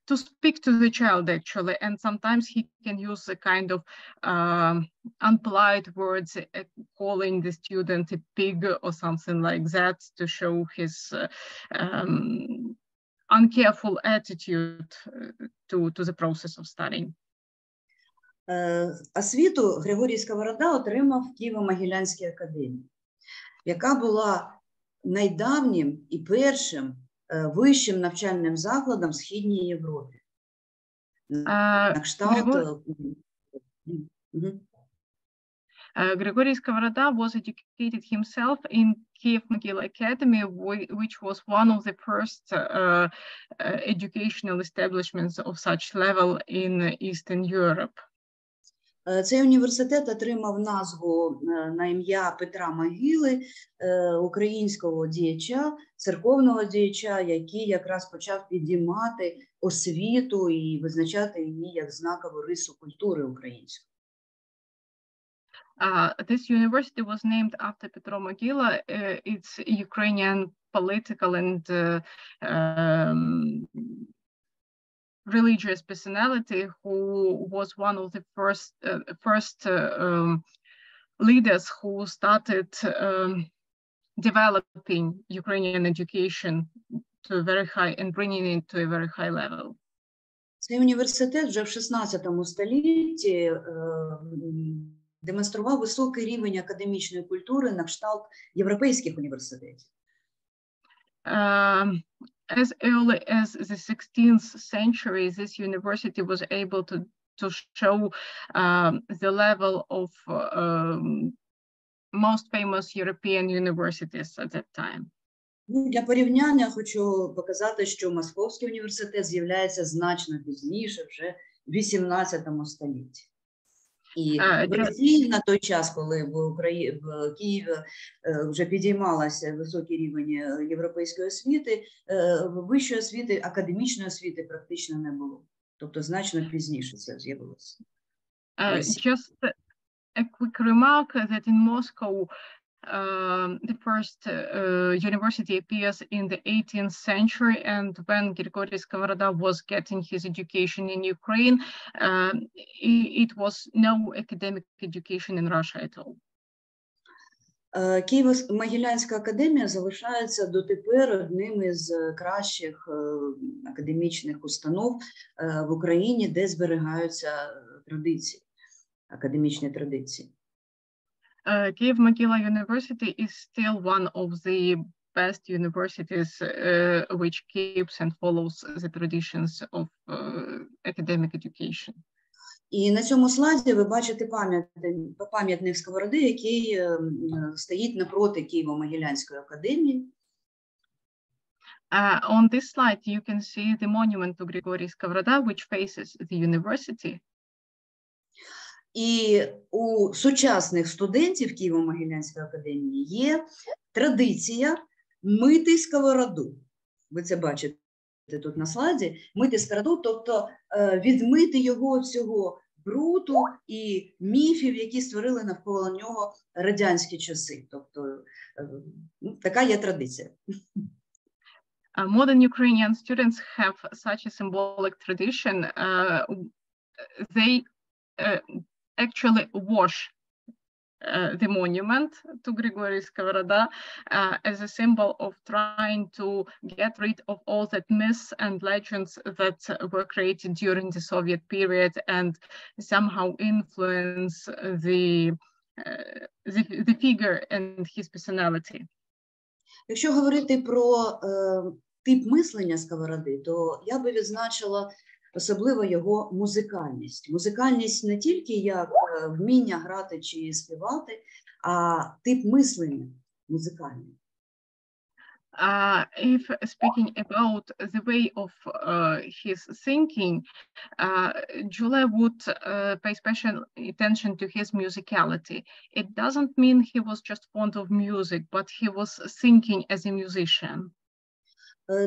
to speak to the child actually, and sometimes he can use a kind of unpolite words, calling the student a pig or something like that, to show his uncareful attitude to the process of studying. Освіту Григорій Сковорода отримав в Києво-Могилянській академії, яка була найдавнім і першим вищим навчальним закладом в Східній Європі. Grigory Skovoroda was educated himself in Kiev-Mogila Academy, which was one of the first educational establishments of such level in Eastern Europe. Цей університет отримав назву на ім'я Петра Могили, українського діяча, церковного діяча, який якраз почав підіймати освіту і визначати її як знакову рису культури української. This university was named after Petro Mogila. It's a Ukrainian political and religious personality who was one of the first leaders who started developing Ukrainian education to a very high and bringing it to a very high level. Цей університет вже в 16 столітті демонстрував високий рівень академічної культури на кшталт європейських університетів. As early as the 16th century, this university was able to show the level of most famous European universities at that time. Для порівняння хочу показати, що Московський університет з'являється значно пізніше, вже 18 столітті. І в Росії на той час, коли в Києві вже підіймалася високий рівень європейської освіти, вищої освіти, академічної освіти практично не було. Тобто значно пізніше це з'явилося. Just a quick remark that in Moscow, the first university appears in the 18th century, and when Grigory Skovoroda was getting his education in Ukraine, it was no academic education in Russia at all. Києво-Могилянська академія залишається дотепер одним із кращих академічних установ в Україні, де зберігаються традиції, академічні традиції. Kyiv-Mogila University is still one of the best universities which keeps and follows the traditions of academic education. І на цьому слайді ви бачите пам'ятник Сковороди, який стоїть напроти Києво-Могилянської академії. On this slide you can see the monument to Grigory Skovoroda, which faces the university. І у сучасних студентів Києво-Могилянської академії є традиція мити сковороду. Ви це бачите тут на слайді. Мити сковороду, тобто відмити його від всього бруду і міфів, які створили навколо нього радянські часи. Тобто така є традиція. Modern Ukrainian students have such a symbolic tradition. They actually wash the monument to Grigory Skovoroda as a symbol of trying to get rid of all that myths and legends that were created during the Soviet period and somehow influence the figure and his personality. Якщо говорити про тип мислення Сковороди, то я би відзначила особливо його музикальність. Музикальність не тільки як вміння грати чи співати, а тип мислення музикальний. If speaking about the way of his thinking, Julia would pay special attention to his musicality. It doesn't mean he was just fond of music, but he was thinking as a musician.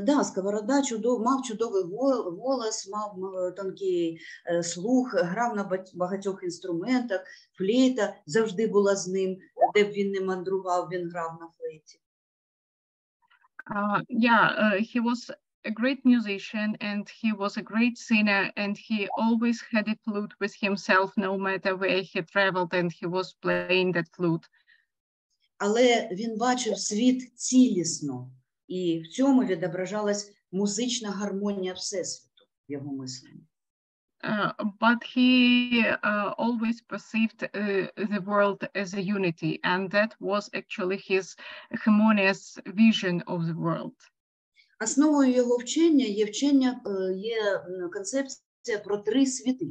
Да, Сковорода мав чудовий голос, мав тонкий слух, грав на багатьох інструментах, флейта завжди була з ним, де б він не мандрував, він грав на флейті. He was a great musician and he was a great singer and he always had a flute with himself no matter where he traveled and he was playing that flute. Але він бачив світ цілісно. І в цьому відображалась музична гармонія Всесвіту в його мисленні. But he always perceived the world as a unity, and that was actually his harmonious vision of the world. Основою його вчення є концепція про три світи,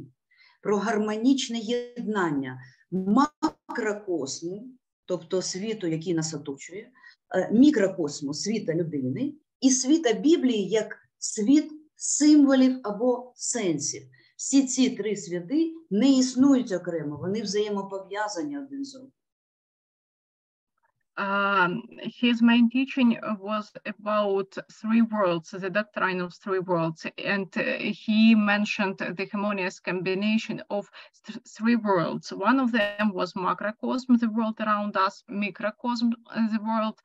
про гармонічне єднання макрокосму, тобто світу, який нас оточує, мікрокосму, світа людини, і світа Біблії як світ символів або сенсів. Всі ці три світи не існують окремо, вони взаємопов'язані один з одним. His main teaching was about three worlds, the doctrine of three worlds, and he mentioned the harmonious combination of three worlds. One of them was macrocosm, the world around us, microcosm, the world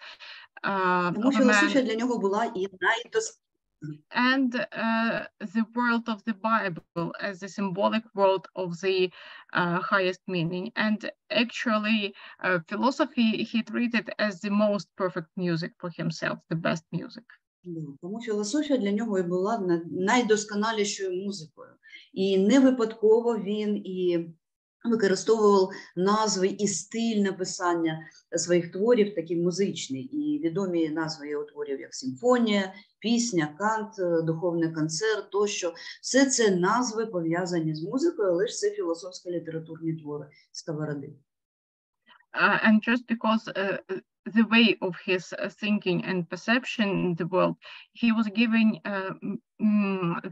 Тому філософія для нього була і and the world of the Bible as the symbolic world of the highest meaning. And actually, philosophy he treated as the most perfect music for himself, the best music. Тому філософія для нього і була найдосконалішою музикою. І не випадково він і використовував назви і стиль написання своїх творів, такі музичні, і відомі назви його творів, як симфонія, пісня, кант, духовний концерт, тощо. Все це назви пов'язані з музикою, але ж це філософсько-літературні твори Сковороди. And just because the way of his thinking and perception in the world, he was giving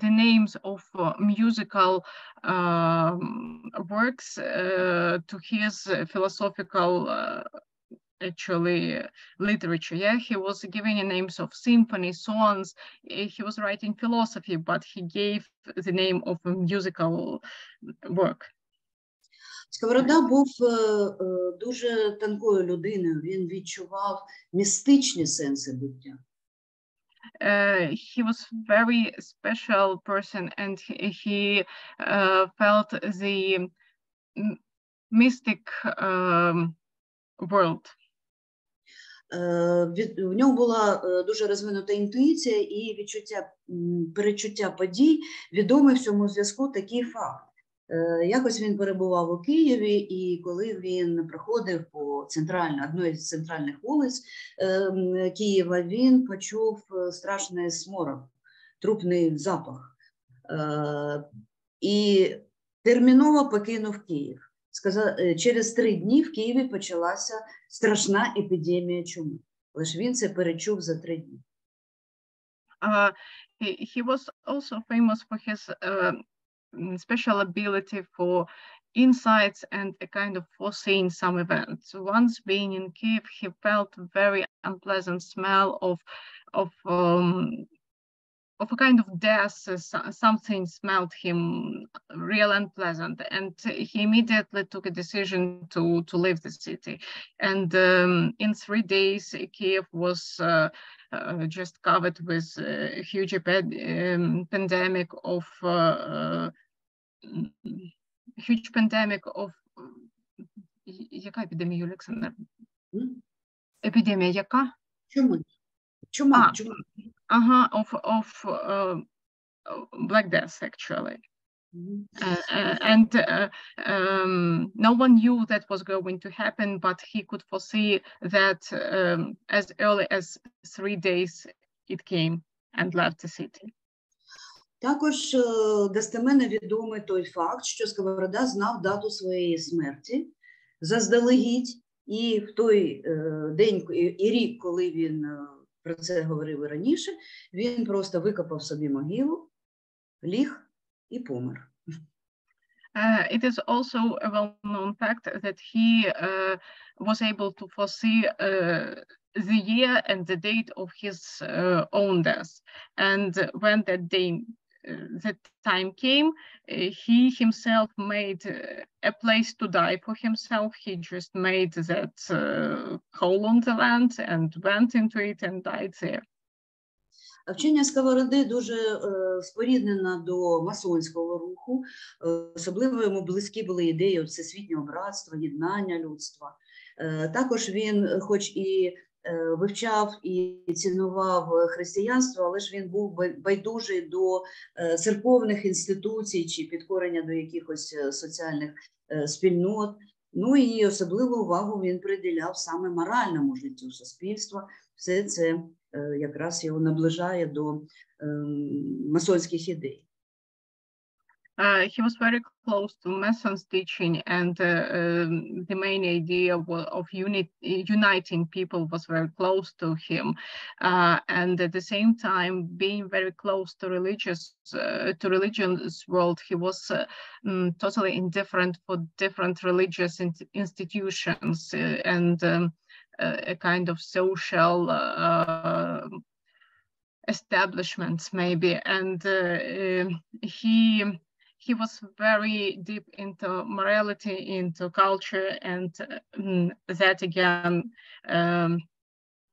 the names of musical works to his philosophical literature. Yeah, he was giving names of symphonies, songs. He was writing philosophy, but he gave the name of a musical work. Сковорода був дуже тонкою людиною, він відчував містичні сенси буття. He was very special person, and he felt the mystic world. В нього була дуже розвинута інтуїція і перечуття подій. Відомий в цьому зв'язку такий факт. Якось він перебував у Києві, і коли він проходив по одної з центральних вулиць Києва, він почув страшний смород, трупний запах. І терміново покинув Київ. Через 3 дні в Києві почалася страшна епідемія чуми. Лише він це перечув за 3 дні. He was also famous for his special ability for insights and a kind of foreseeing some events. Once being in Kiev, he felt a very unpleasant smell of a kind of death. Something smelled him real unpleasant, and he immediately took a decision to leave the city. And in 3 days, Kiev was just covered with a huge pandemic of яка епідемія, Олександр? Епідемія яка? Чума. Of Black Death, actually. And no one knew that was going to happen, but he could foresee that as early as 3 days it came and left the city. Також достеменно відомий той факт, що Сковорода знав дату своєї смерті заздалегідь, і в той день і рік, коли він про це говорив і раніше, він просто викопав собі могилу, ліг і помер. It is also a well-known fact that he was able to foresee the year and the date of his own death. And when that time came, he himself made a place to die for himself. He just made that hole on the land and went into it and died there. Вчення Сковороди дуже споріднено до масонського руху. Особливо йому близькі були ідеї всесвітнього братства, єднання людства. Також він, хоч і вивчав і цінував християнство, але ж він був байдужий до церковних інституцій чи підкорення до якихось соціальних спільнот. Ну і особливу увагу він приділяв саме моральному життю суспільства. Все це якраз його наближає до масонських ідей. He was very close to Mason's teaching, and the main idea of uniting people was very close to him. And at the same time, being very close to religious world, he was totally indifferent for different religious institutions and a kind of social establishments, maybe. And he was very deep into morality, into culture, and that again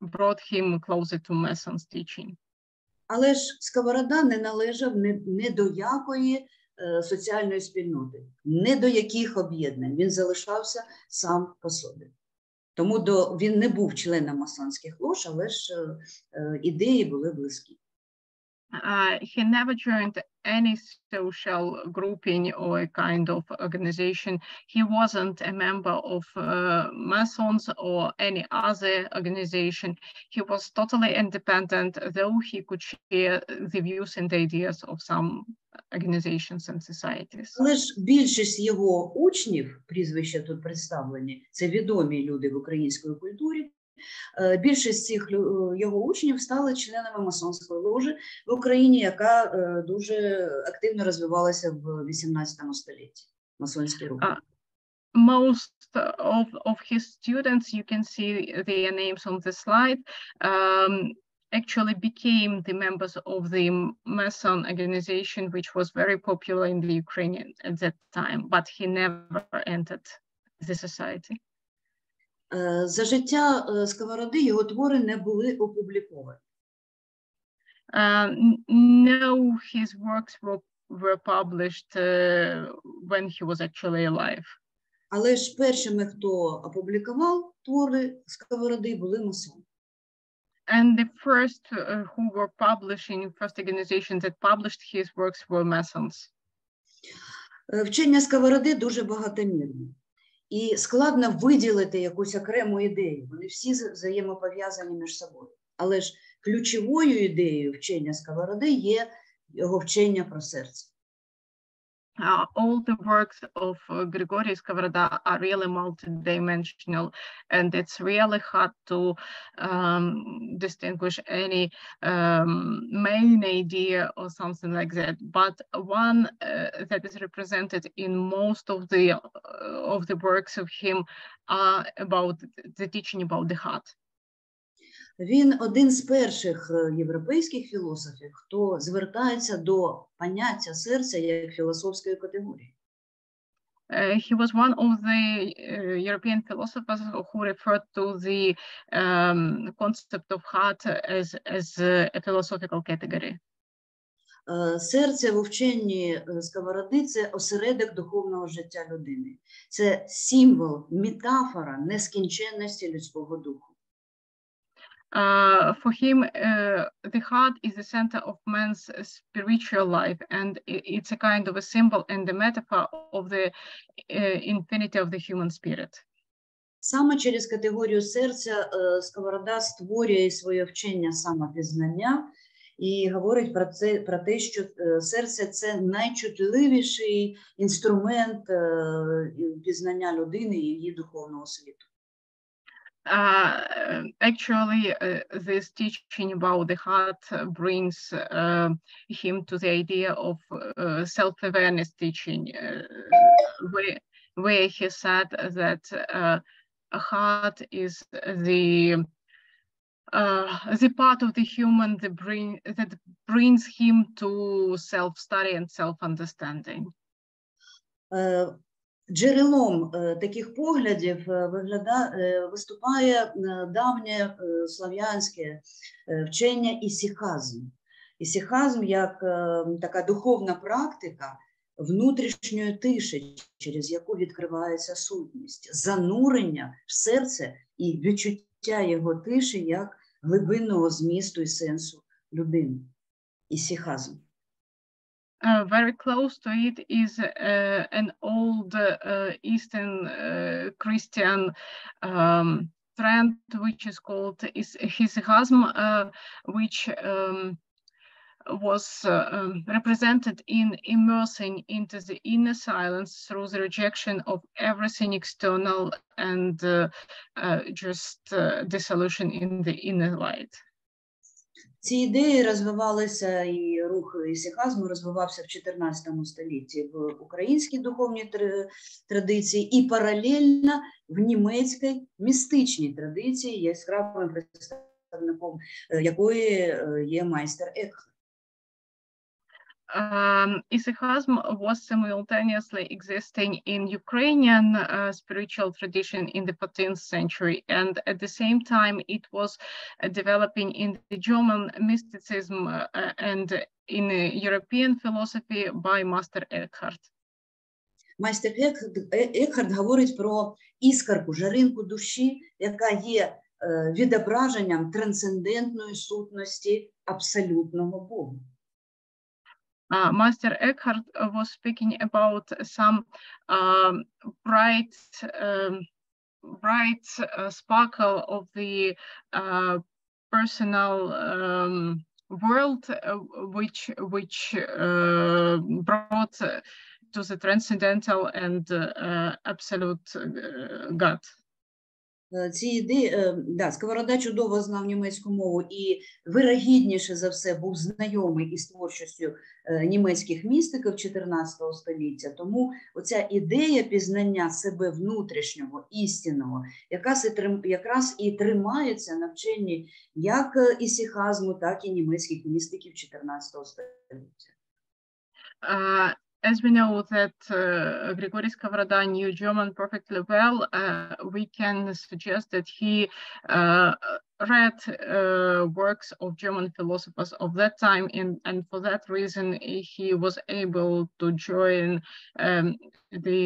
brought him closer to Mason's teaching. Але ж Сковорода не належав ні до якої соціальної спільноти, ні до яких об'єднань. Він залишався сам по собі. Тому він не був членом масонських лож, але ж ідеї були близькі. He never joined any social grouping or a kind of organization. He wasn't a member of Masons or any other organization. He was totally independent, though he could share the views and ideas of some organizations and societies. Але ж більшість його учнів, прізвища тут представлені, це відомі люди в українській культурі, Більшість цих його учнів стали членами масонської ложі в Україні, яка дуже активно розвивалася в 18 столітті. Масонський рух. Most of his students, you can see their names on the slide, actually became the members of the Mason organization, which was very popular in the Ukraine at that time, but he never entered the society. За життя Сковороди його твори не були опубліковані. No, his works were published when he was actually alive. Але ж першими, хто опублікував твори Сковороди, були масони. And the first who were publishing, first organizations that published his works were Masons. Вчення Сковороди дуже багатомірне. І складно виділити якусь окрему ідею. Вони всі взаємопов'язані між собою. Але ж ключовою ідеєю вчення Сковороди є його вчення про серце. All the works of Grigory Skovoroda are really multidimensional, and it's really hard to distinguish any main idea or something like that. But one that is represented in most of the works of him are about the teaching about the heart. Він один з перших європейських філософів, хто звертається до поняття серця як філософської категорії. He was one of the European philosophers who referred to the concept of heart as a philosophical category. Серце в вченні Сковороди – це осередок духовного життя людини. Це символ, метафора нескінченності людського духу. For him, the heart is the center of man's spiritual life, and it's a kind of a symbol and a metaphor of the infinity of the human spirit. Саме через категорію серця Сковорода створює своє вчення самопізнання і говорить про те, що серце – це найчутливіший інструмент пізнання людини і її духовного світу. Actually, this teaching about the heart brings him to the idea of self-awareness teaching, where he said that a heart is the part of the human that brings him to self-study and self-understanding. Джерелом таких поглядів виступає давнє слав'янське вчення ісихазм. Ісихазм як така духовна практика внутрішньої тиші, через яку відкривається сутність, занурення в серце і відчуття його тиші як глибинного змісту і сенсу людини. Ісихазм. Very close to it is an old Eastern Christian trend, which is called hesychasm, which was represented in immersing into the inner silence through the rejection of everything external and just dissolution in the inner light. Ці ідеї розвивалися, і рух ісихазму розвивався в 14 столітті в українській духовній традиції і паралельно в німецькій містичній традиції, яскравим представником якої є майстер Екхарт. Isikhism was simultaneously existing in Ukrainian spiritual tradition in the 14th century, and at the same time it was developing in the German mysticism and in European philosophy by Master Eckhart. Майстер Екхарт говорить про іскорку, жаринку душі, яка є відображенням трансцендентної сутності абсолютного Бога. Master Eckhart was speaking about some bright sparkle of the personal world, which brought to the transcendental and absolute God. Ці ідеї, Сковорода чудово знав німецьку мову і вирогідніше за все був знайомий із творчістю німецьких містиків 14 століття. Тому оця ідея пізнання себе внутрішнього, істинного, якраз і тримається на вченні як ісихазму, так і німецьких містиків 14 століття. As we know that Grigory Skovoroda knew German perfectly well, we can suggest that he read works of German philosophers of that time, and for that reason he was able to join the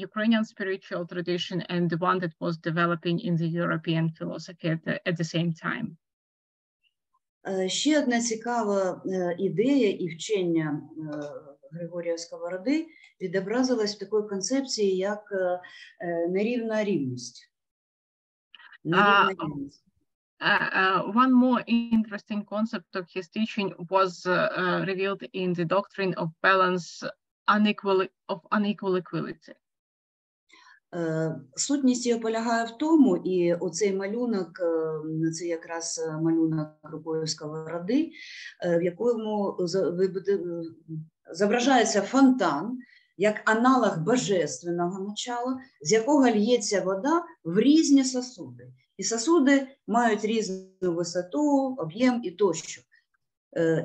Ukrainian spiritual tradition and the one that was developing in the European philosophy at the same time. Ще одна цікава ідея і вчення Григорія Сковороди відобразилась в такій концепції, як нерівна рівність. One more interesting concept of his teaching was revealed in the doctrine of balance of unequal equality. Сутність його полягає в тому, і оцей малюнок, це якраз малюнок Григорія Сковороди, в якому зображається фонтан, як аналог божественного начала, з якого лється вода в різні сосуди. І сосуди мають різну висоту, об'єм і тощо.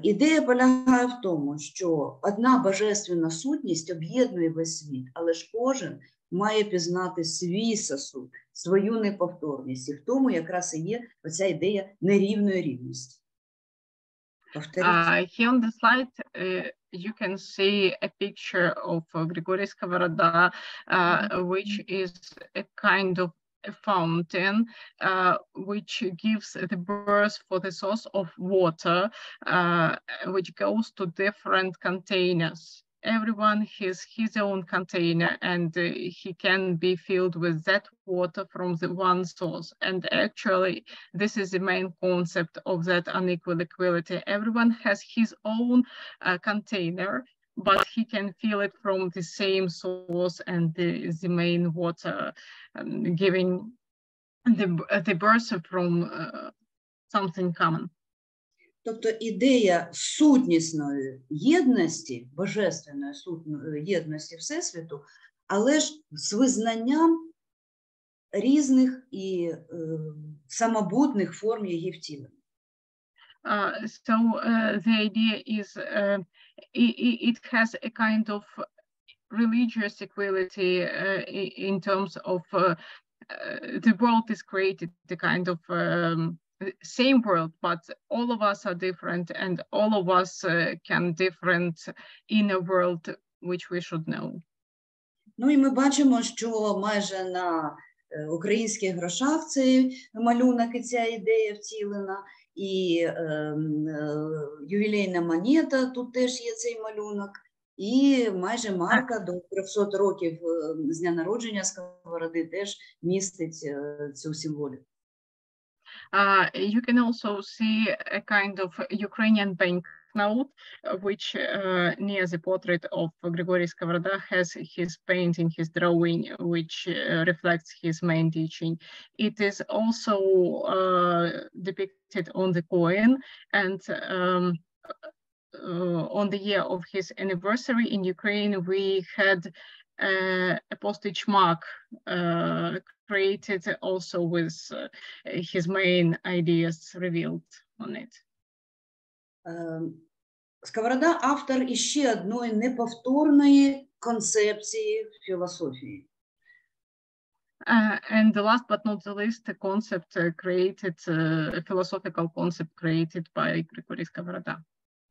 Ідея полягає в тому, що одна божественна сутність об'єднує весь світ, але ж кожен має пізнати свій сосуд, свою неповторність. І в тому якраз і є оця ідея нерівної рівності. Here on the slide, you can see a picture of Grigory Skovoroda, which is a kind of a fountain, which gives the birth for the source of water, which goes to different containers. Everyone has his own container, and he can be filled with that water from the one source. And actually, this is the main concept of that unequal equality. Everyone has his own container, but he can fill it from the same source and the main water, giving the birth from something common. Тобто ідея сутнісної єдності, божественної єдності Всесвіту, але ж з визнанням різних і самобутних форм її втілення. So the idea is it has a kind of religious equality in terms of the world is created the kind of same world, but all of us are different, and all of us can different in a world which we should know. Ну і ми бачимо, що майже на українських грошах цей малюнок і ця ідея втілена, і ювілейна монета, тут теж є цей малюнок, і майже марка до 300 років з дня народження Сковороди теж містить цю символіку. You can also see a kind of Ukrainian banknote, which near the portrait of Grigory Skovoroda has his painting, his drawing, which reflects his main teaching. It is also depicted on the coin, and on the year of his anniversary in Ukraine, we had a postage mark created also with his main ideas revealed on it. Сковорода – автор іще одної неповторної концепції в філософії. And the last but not the least, a concept created, a philosophical concept created by Grigory Skovoroda.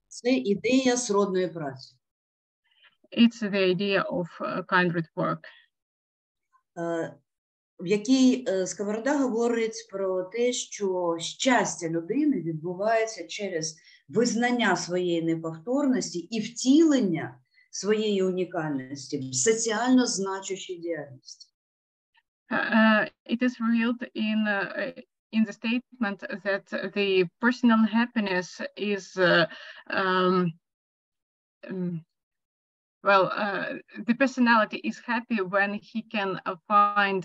Це ідея сродної праці. It's the idea of kindred work. В якій Сковорода говорить про те, що щастя людини відбувається через визнання своєї неповторності і втілення своєї унікальності в соціально значущій діяльності. It is revealed in the statement that the personal happiness is Well, the personality is happy when he can find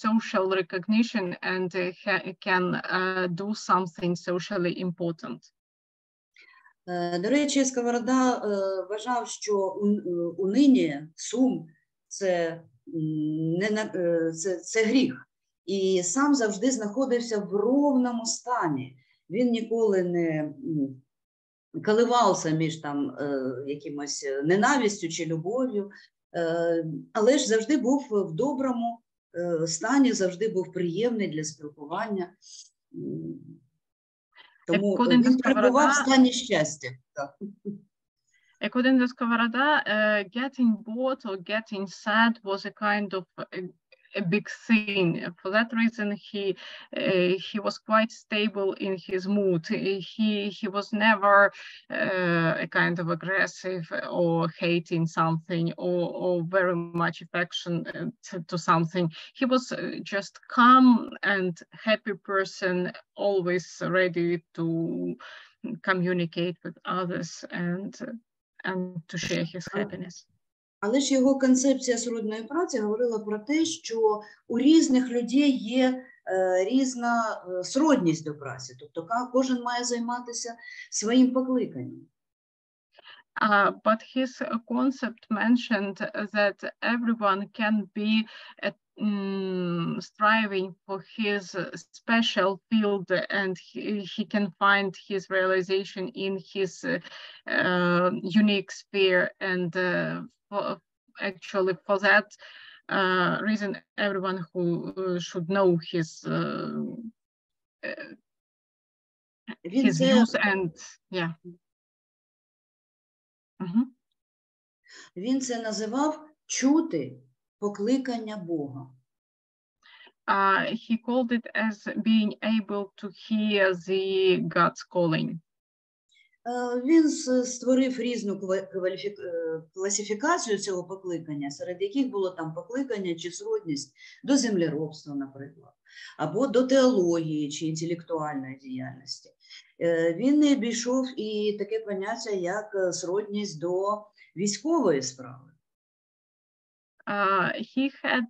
social recognition and can do something socially important. До речі, Сковорода вважав, що униння, сум – це гріх. І сам завжди знаходився в ровному стані. Він ніколи не коливався між там якимось ненавистю чи любов'ю, але ж завжди був в доброму стані, завжди був приємний для спілкування. Тому він перебував в стані щастя. According to Skovoroda, getting bored or getting sad was a kind of a big thing. For that reason, he was quite stable in his mood. He was never a kind of aggressive or hating something or very much affection to something. He was just calm and happy person, always ready to communicate with others and to share his happiness. Але ж його концепція сродної праці говорила про те, що у різних людей є різна сродність до праці. Тобто кожен має займатися своїм покликанням. But his concept mentioned that everyone can be striving for his special field, and he can find his realization in his unique sphere. And actually, for that reason, everyone who should know his views and yeah. Він це називав чути покликання Бога. He called it as being able to hear the God's calling. Він створив різну класифікацію цього покликання, серед яких було там покликання чи сродність до землеробства, наприклад, або до теології чи інтелектуальної діяльності. Він не обійшов і таке поняття, як сродність до військової справи. He had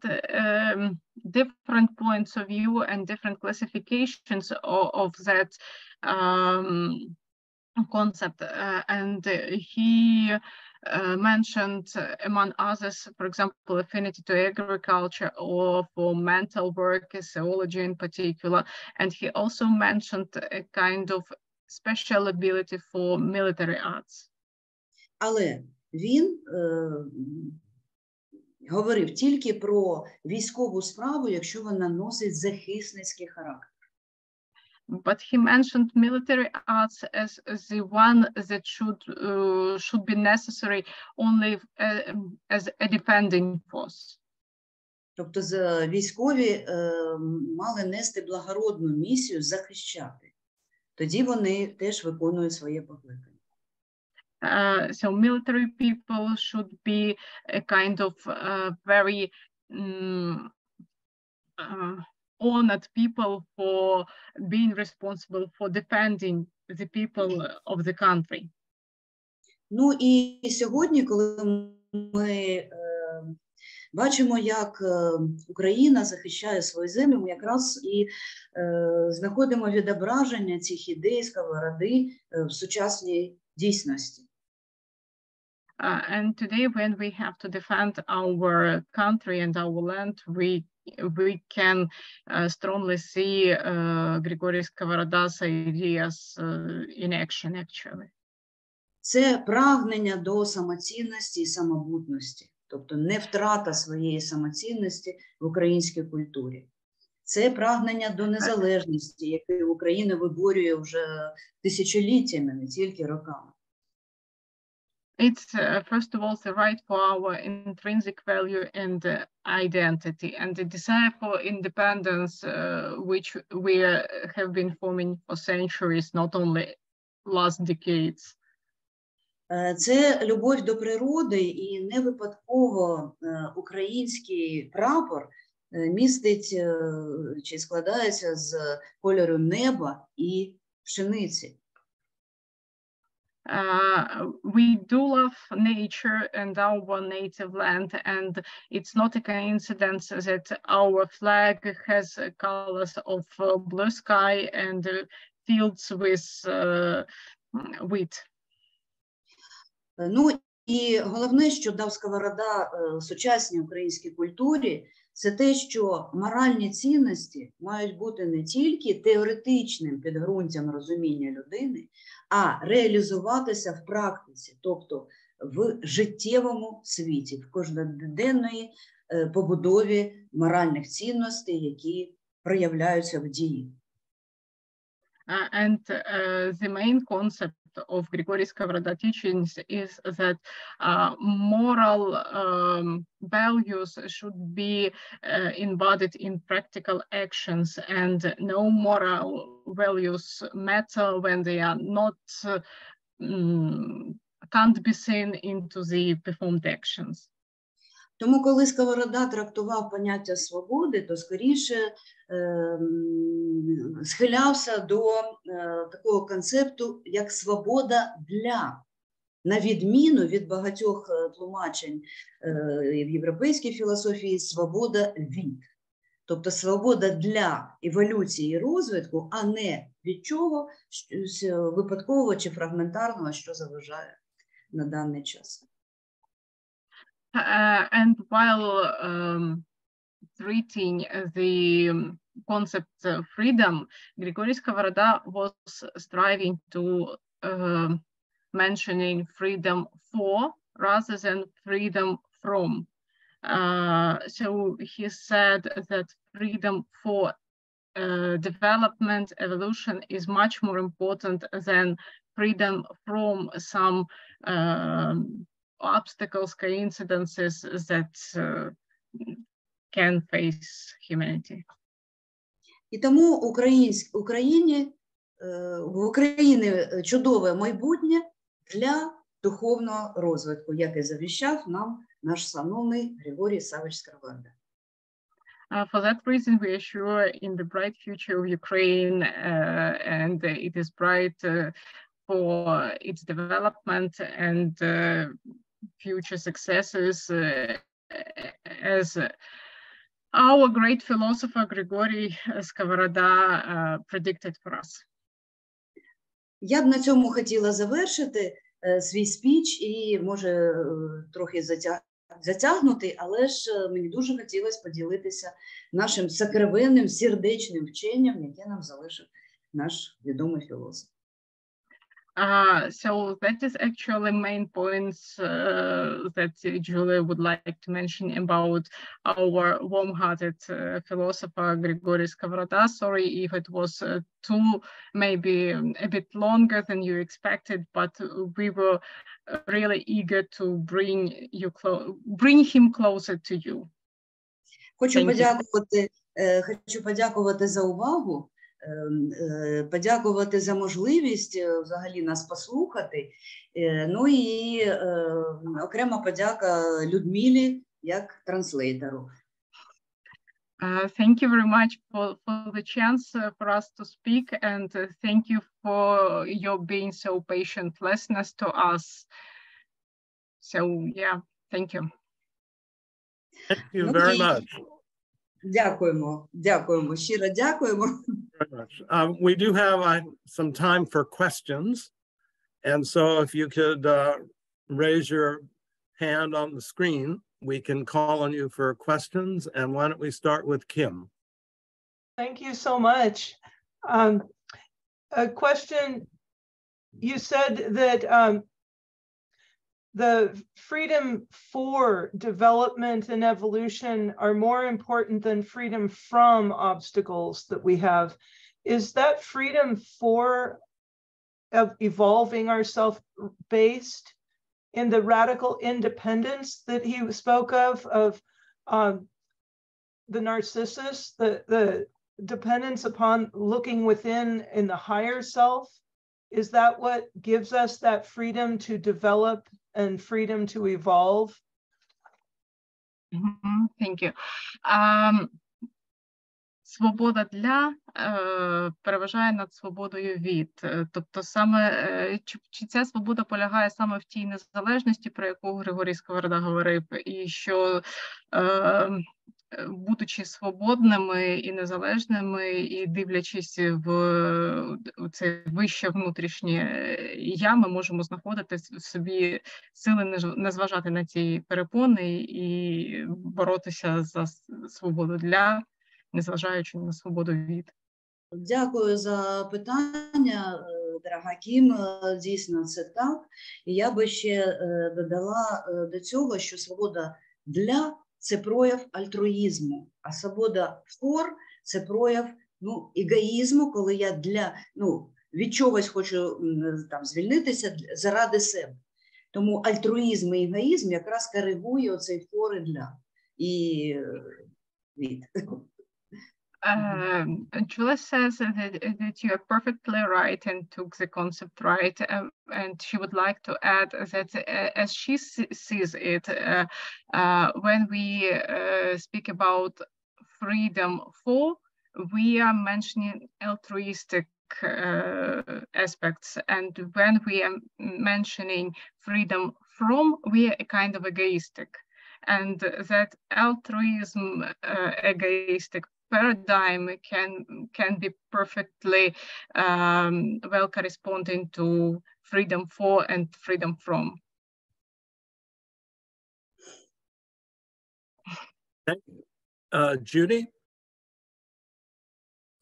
different points of view and different classifications of that concept, and he mentioned, among others, for example, affinity to agriculture or for mental work, zoology in particular, and he also mentioned a kind of special ability for military arts. Але він говорив тільки про військову справу, якщо вона носить захисницький характер. But he mentioned military arts as the one that should be necessary only as a defending force. Тобто військові мали нести благородну місію захищати. Тоді вони теж виконують своє покликання. So military people should be a kind of very honored people for being responsible for defending the people of the country. Ну і сьогодні, коли ми бачимо, як Україна захищає свою землю, ми якраз і знаходимо відображення цих ідей Сковороди в сучасній дійсності. And today, when we have to defend our country and our land, we can strongly see Grigory Skovoroda's ideas in action, actually. Це прагнення до самоцінності і самобутності, тобто не втрата своєї самоцінності в українській культурі. Це прагнення до незалежності, яке Україна виборює вже тисячоліттями, не тільки роками. It's first of all the right for our intrinsic value and identity, and the desire for independence, which we have been forming for centuries, not only last decades. Це любов до природи, і не випадково український прапор містить чи складається з кольору неба і пшениці. We do love nature and our native land, and it's not a coincidence that our flag has colors of blue sky and fields with wheat. Ну і головне, що дав Сковорода сучасній українській культурі, це те, що моральні цінності мають бути не тільки теоретичним підґрунтям розуміння людини, а реалізуватися в практиці, тобто в життєвому світі, в кожноденної побудові моральних цінностей, які проявляються в дії. And the main concept of Grigory Skovoroda teachings is that moral values should be embodied in practical actions, and no moral values matter when they are not can't be seen into the performed actions. Тому, коли Сковорода трактував поняття свободи, то скоріше схилявся до такого концепту, як свобода для, на відміну від багатьох тлумачень в європейській філософії, свобода від. Тобто свобода для еволюції і розвитку, а не від чого випадкового чи фрагментарного, що заважає на даний час. And while treating the concept of freedom, Grigory Skovoroda was striving to mentioning freedom for rather than freedom from. So he said that freedom for development, evolution is much more important than freedom from some obstacles, coincidences that can face humanity. І тому в Україні чудове майбутнє для духовного розвитку, як і завіщав нам наш шановний Григорій Савич Сковорода. For that reason, we are sure in the bright future of Ukraine, and it is bright for its development and future successes, as our great philosopher Grigory Skovoroda predicted for us. Я б на цьому хотіла завершити свій спіч і, може, трохи затягнути, але ж мені дуже хотілося поділитися нашим сокровенним сердечним вченням, яке нам залишив наш відомий філософ. So that is actually main points that Julia would like to mention about our warm-hearted philosopher Grigory Skovoroda. Sorry if it was too maybe a bit longer than you expected, but we were really eager to bring him closer to you. Хочу подякувати за увагу. Подякувати за можливість взагалі нас послухати. Ну і окрема подяка Людмилі як транслейтеру. Thank you very much for the chance for us to speak, and thank you for your being so patient listeners to us. So yeah, thank you. Thank you very much. Дякуємо, щиро дякуємо. We do have some time for questions, and so if you could raise your hand on the screen, we can call on you for questions. And why don't we start with Kim? Thank you so much. A question, you said that the freedom for development and evolution are more important than freedom from obstacles that we have. Is that freedom for evolving ourselves based in the radical independence that he spoke of the narcissus, the dependence upon looking within in the higher self? Is that what gives us that freedom to develop and freedom to evolve? Thank you. свобода для переважає над свободою від. Тобто саме, чи ця свобода полягає саме в тій незалежності, про яку Григорій Сковорода говорив, і що будучи свободними і незалежними, і дивлячись в це вище внутрішнє я, ми можемо знаходити в собі сили не зважати на ці перепони і боротися за свободу для, незважаючи на свободу від. Дякую за питання, дорога Кім. Дійсно, це так. І я би ще додала до цього, що свобода для – це прояв альтруїзму, а свобода for – це прояв егоїзму, коли я від чогось хочу звільнитися заради себе. Тому альтруїзм і егоїзм якраз коригує оцей for і для. І від. Julia says that you are perfectly right and took the concept right, and she would like to add that as she sees it, when we speak about freedom for, we are mentioning altruistic aspects, and when we are mentioning freedom from, we are kind of egoistic, and that altruism, egoistic paradigm can be perfectly well corresponding to freedom for and freedom from. Judy?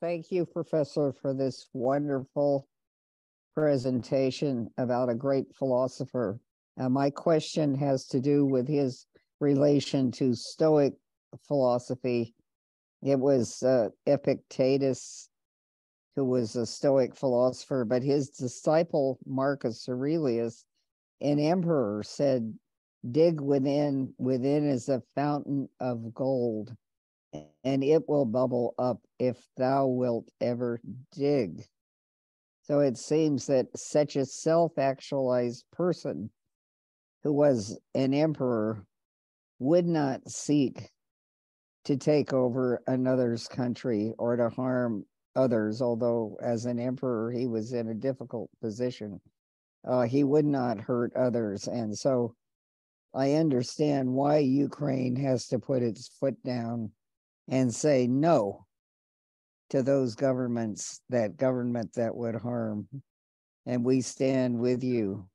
Thank you, Professor, for this wonderful presentation about a great philosopher. My question has to do with his relation to Stoic philosophy. It was Epictetus, who was a Stoic philosopher, but his disciple, Marcus Aurelius, an emperor, said, dig within is a fountain of gold, and it will bubble up if thou wilt ever dig. So it seems that such a self-actualized person who was an emperor would not seek to take over another's country or to harm others, although as an emperor, he was in a difficult position. He would not hurt others. And so I understand why Ukraine has to put its foot down and say no to those government that would harm. And we stand with you.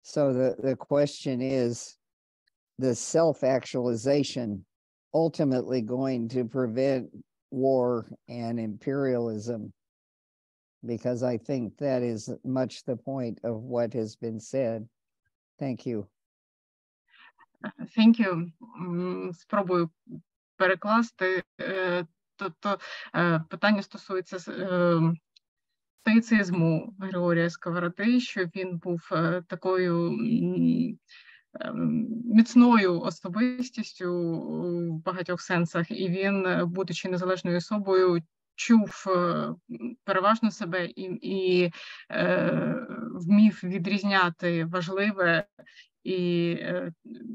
So the question is, the self-actualization ultimately going to prevent war and imperialism? Because I think that is much the point of what has been said. Thank you. Thank you. Спробую перекласти. Тобто питання стосується стоїцизму Григорія Сковороди, що він був такою міцною особистістю в багатьох сенсах, і він, будучи незалежною особою, чув переважно себе і вмів відрізняти важливе і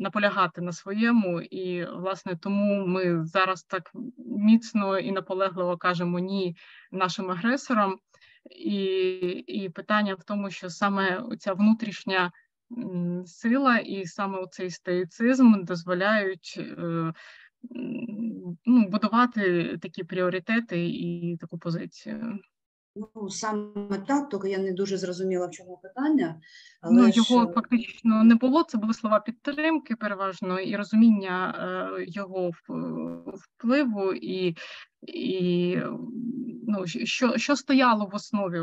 наполягати на своєму. І, власне, тому ми зараз так міцно і наполегливо кажемо «ні» нашим агресорам. І питання в тому, що саме ця внутрішня сила і саме цей стоїцизм дозволяють будувати такі пріоритети і таку позицію. Саме так, тільки я не дуже зрозуміла, в чому питання. Але його фактично не було, це були слова підтримки переважно, і розуміння його впливу, що стояло в основі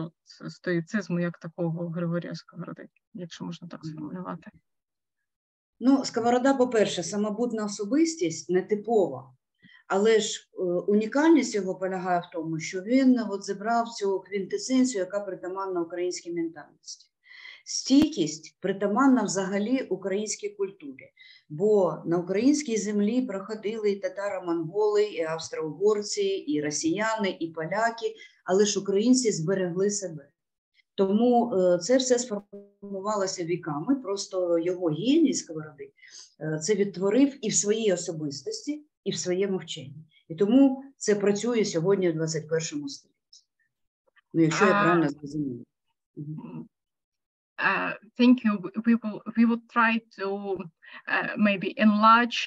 стоїцизму як такого Григорія Сковороди, якщо можна так сформулювати. Сковорода, по-перше, самобутна особистість, нетипова. Але ж унікальність його полягає в тому, що він зібрав цю квінтесенцію, яка притаманна українській ментальності. Стійкість притаманна взагалі українській культурі, бо на українській землі проходили і татаро-монголи, і австро-угорці, і росіяни, і поляки, але ж українці зберегли себе. Тому це все сформувалося віками, просто його геній Сковороди це відтворив і в своїй особистості, і в своєму вченні. І тому це працює сьогодні в 21 столітті. Ну, якщо я правильно зрозуміла. Thank you. We will try to maybe enlarge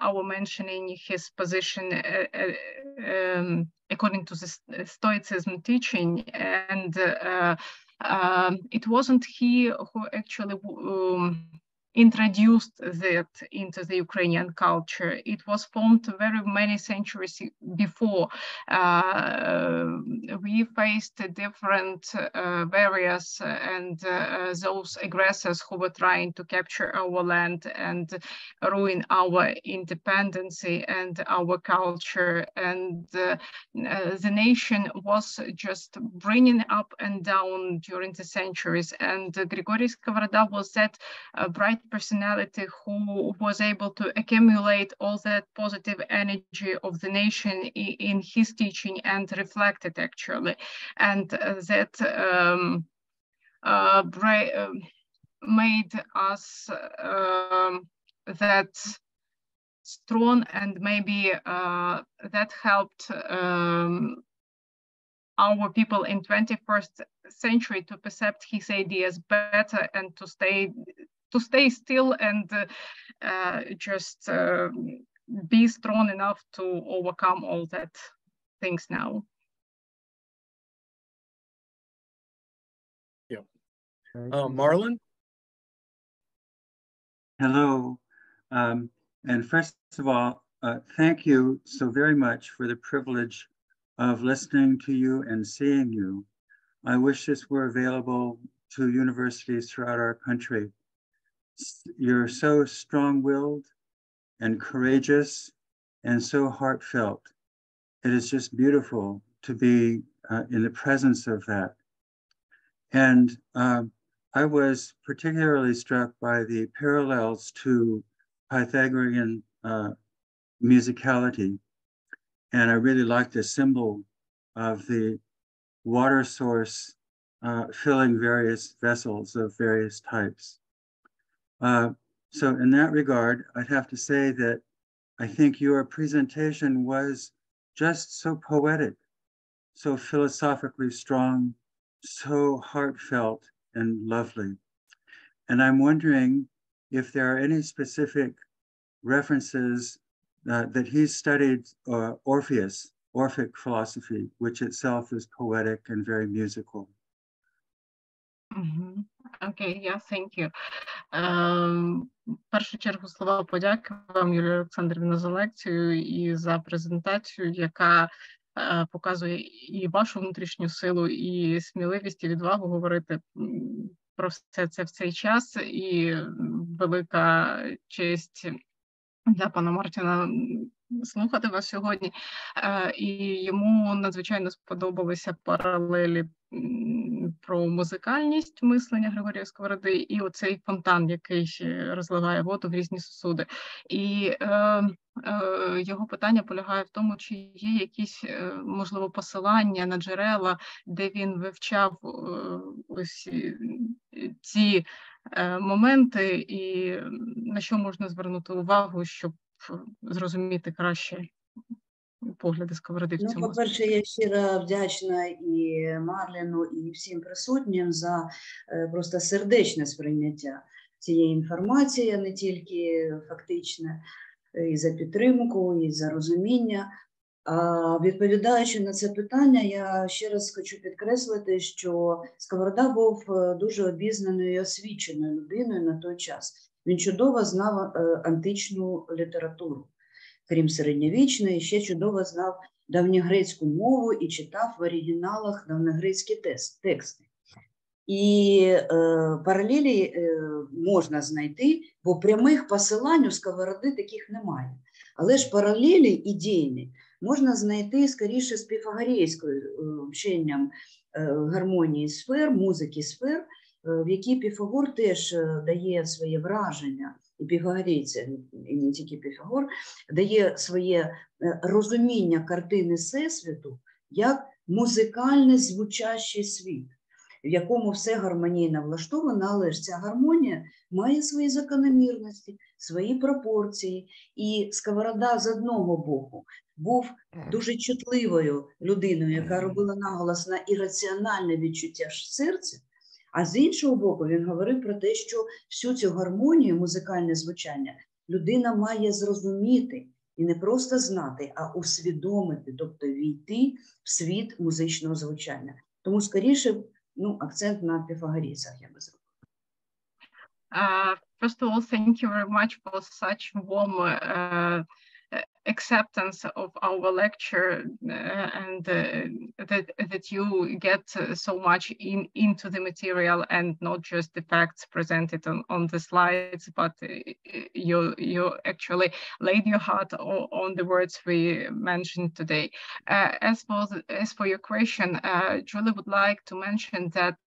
our mentioning his position according to the Stoicism teaching, and it wasn't he who actually introduced that into the Ukrainian culture. It was formed very many centuries before. We faced different barriers and those aggressors who were trying to capture our land and ruin our independence and our culture. And the nation was just bringing up and down during the centuries. And Grigory Skovoroda was that bright personality who was able to accumulate all that positive energy of the nation in his teaching and reflect it actually, and that made us that strong, and maybe that helped our people in 21st century to perceive his ideas better and to stay still and just be strong enough to overcome all that things now. Yeah. Marlon? Hello. And first of all, thank you so very much for the privilege of listening to you and seeing you. I wish this were available to universities throughout our country. You're so strong-willed and courageous and so heartfelt. It is just beautiful to be in the presence of that. And I was particularly struck by the parallels to Pythagorean musicality. And I really liked the symbol of the water source filling various vessels of various types. So in that regard, I'd have to say that I think your presentation was just so poetic, so philosophically strong, so heartfelt and lovely. And I'm wondering if there are any specific references that he studied Orphic philosophy, which itself is poetic and very musical. Okay, yeah, thank you. В першу чергу слова подяки вам, Юлія Олександрівна, за лекцію і за презентацію, яка показує і вашу внутрішню силу, і сміливість, і відвагу говорити про все це в цей час. І велика честь для пана Мартіна слухати вас сьогодні. І йому надзвичайно сподобалися паралелі про музикальність мислення Григорія Сковороди і оцей фонтан, який розливає воду в різні сосуди. І його питання полягає в тому, чи є якісь, можливо, посилання на джерела, де він вивчав ось ці моменти, і на що можна звернути увагу, щоб зрозуміти краще погляди Сковороди в цьому. По-перше, я щиро вдячна і Марліну, і всім присутнім за просто сердечне сприйняття цієї інформації, а не тільки фактичне, і за підтримку, і за розуміння. А відповідаючи на це питання, я ще раз хочу підкреслити, що Сковорода був дуже обізнаною і освіченою людиною на той час. Він чудово знав античну літературу, крім середньовічної, ще чудово знав давньогрецьку мову і читав в оригіналах давньогрецькі тексти. І паралелі можна знайти, бо прямих посилань у Сковороди таких немає. Але ж паралелі ідейні можна знайти, скоріше, з піфагорейським вченням гармонії сфер, музики сфер, в якій Піфагор теж дає своє враження, і піфагорейці, і не тільки Піфагор, дає своє розуміння картини Всесвіту як музикальний звучащий світ. в якому все гармонійно влаштовано, але ж ця гармонія має свої закономірності, свої пропорції. І Сковорода з одного боку був дуже чутливою людиною, яка робила наголос на ірраціональне відчуття серця, а з іншого боку він говорив про те, що всю цю гармонію, музикальне звучання, людина має зрозуміти і не просто знати, а усвідомити, тобто війти в світ музичного звучання. Тому, скоріше, акцент на піфагорійцях я би зробила. First of all, thank you very much for such warm acceptance of our lecture and that you get so much into the material and not just the facts presented on the slides, but you actually laid your heart on the words we mentioned today. As for your question, Julie would like to mention that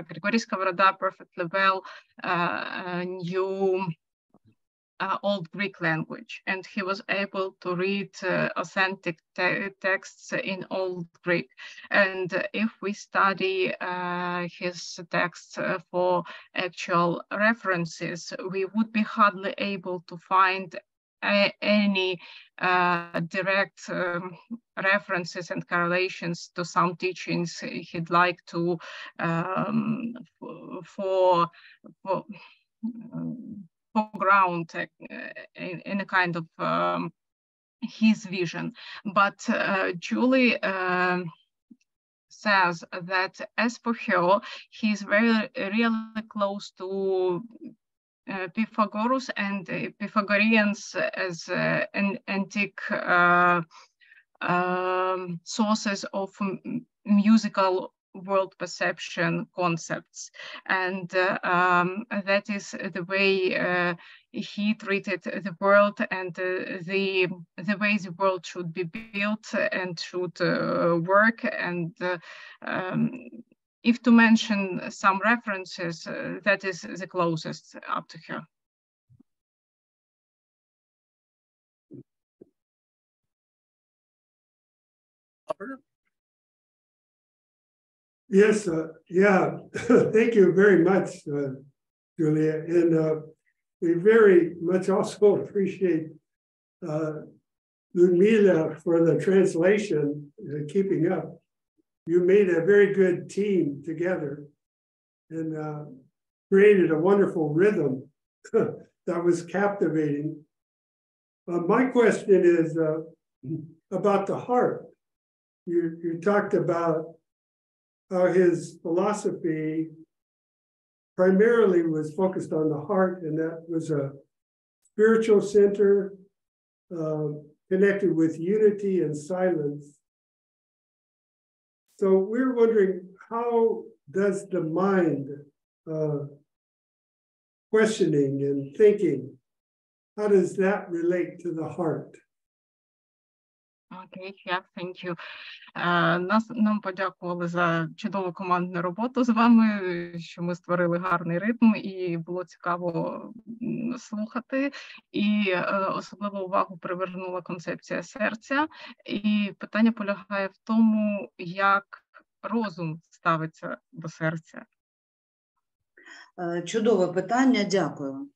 Grigory Skovoroda perfectly well knew Old Greek language, and he was able to read authentic texts in Old Greek. And if we study his texts for actual references, we would be hardly able to find any direct references and correlations to some teachings he'd like to foreground in a kind of his vision. But Julie says that as for her, he's really close to Pythagoras and Pythagoreans as antique sources of musical world perception concepts, and that is the way he treated the world and the way the world should be built and should work. And if to mention some references, that is the closest up to her. Yes, yeah, thank you very much, Julia. And we very much also appreciate Ludmila for the translation, keeping up. You made a very good team together and created a wonderful rhythm that was captivating. My question is about the heart. You talked about how his philosophy primarily was focused on the heart, and that was a spiritual center connected with unity and silence. So we're wondering, how does the mind, questioning and thinking, how does that relate to the heart? Okay, yeah, thank you. Нам подякували за чудову командну роботу з вами, що ми створили гарний ритм і було цікаво слухати. І особливу увагу привернула концепція серця. І питання полягає в тому, як розум ставиться до серця. Чудове питання, дякую.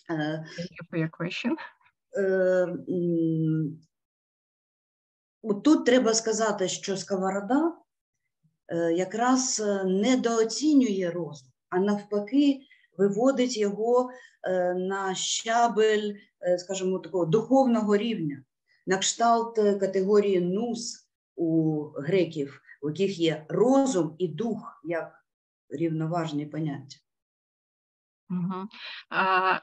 Thank you for your question. Тут треба сказати, що Сковорода якраз недооцінює розум, а навпаки виводить його на щабель, скажімо, такого духовного рівня, на кшталт категорії нус у греків, у яких є розум і дух як рівноважні поняття.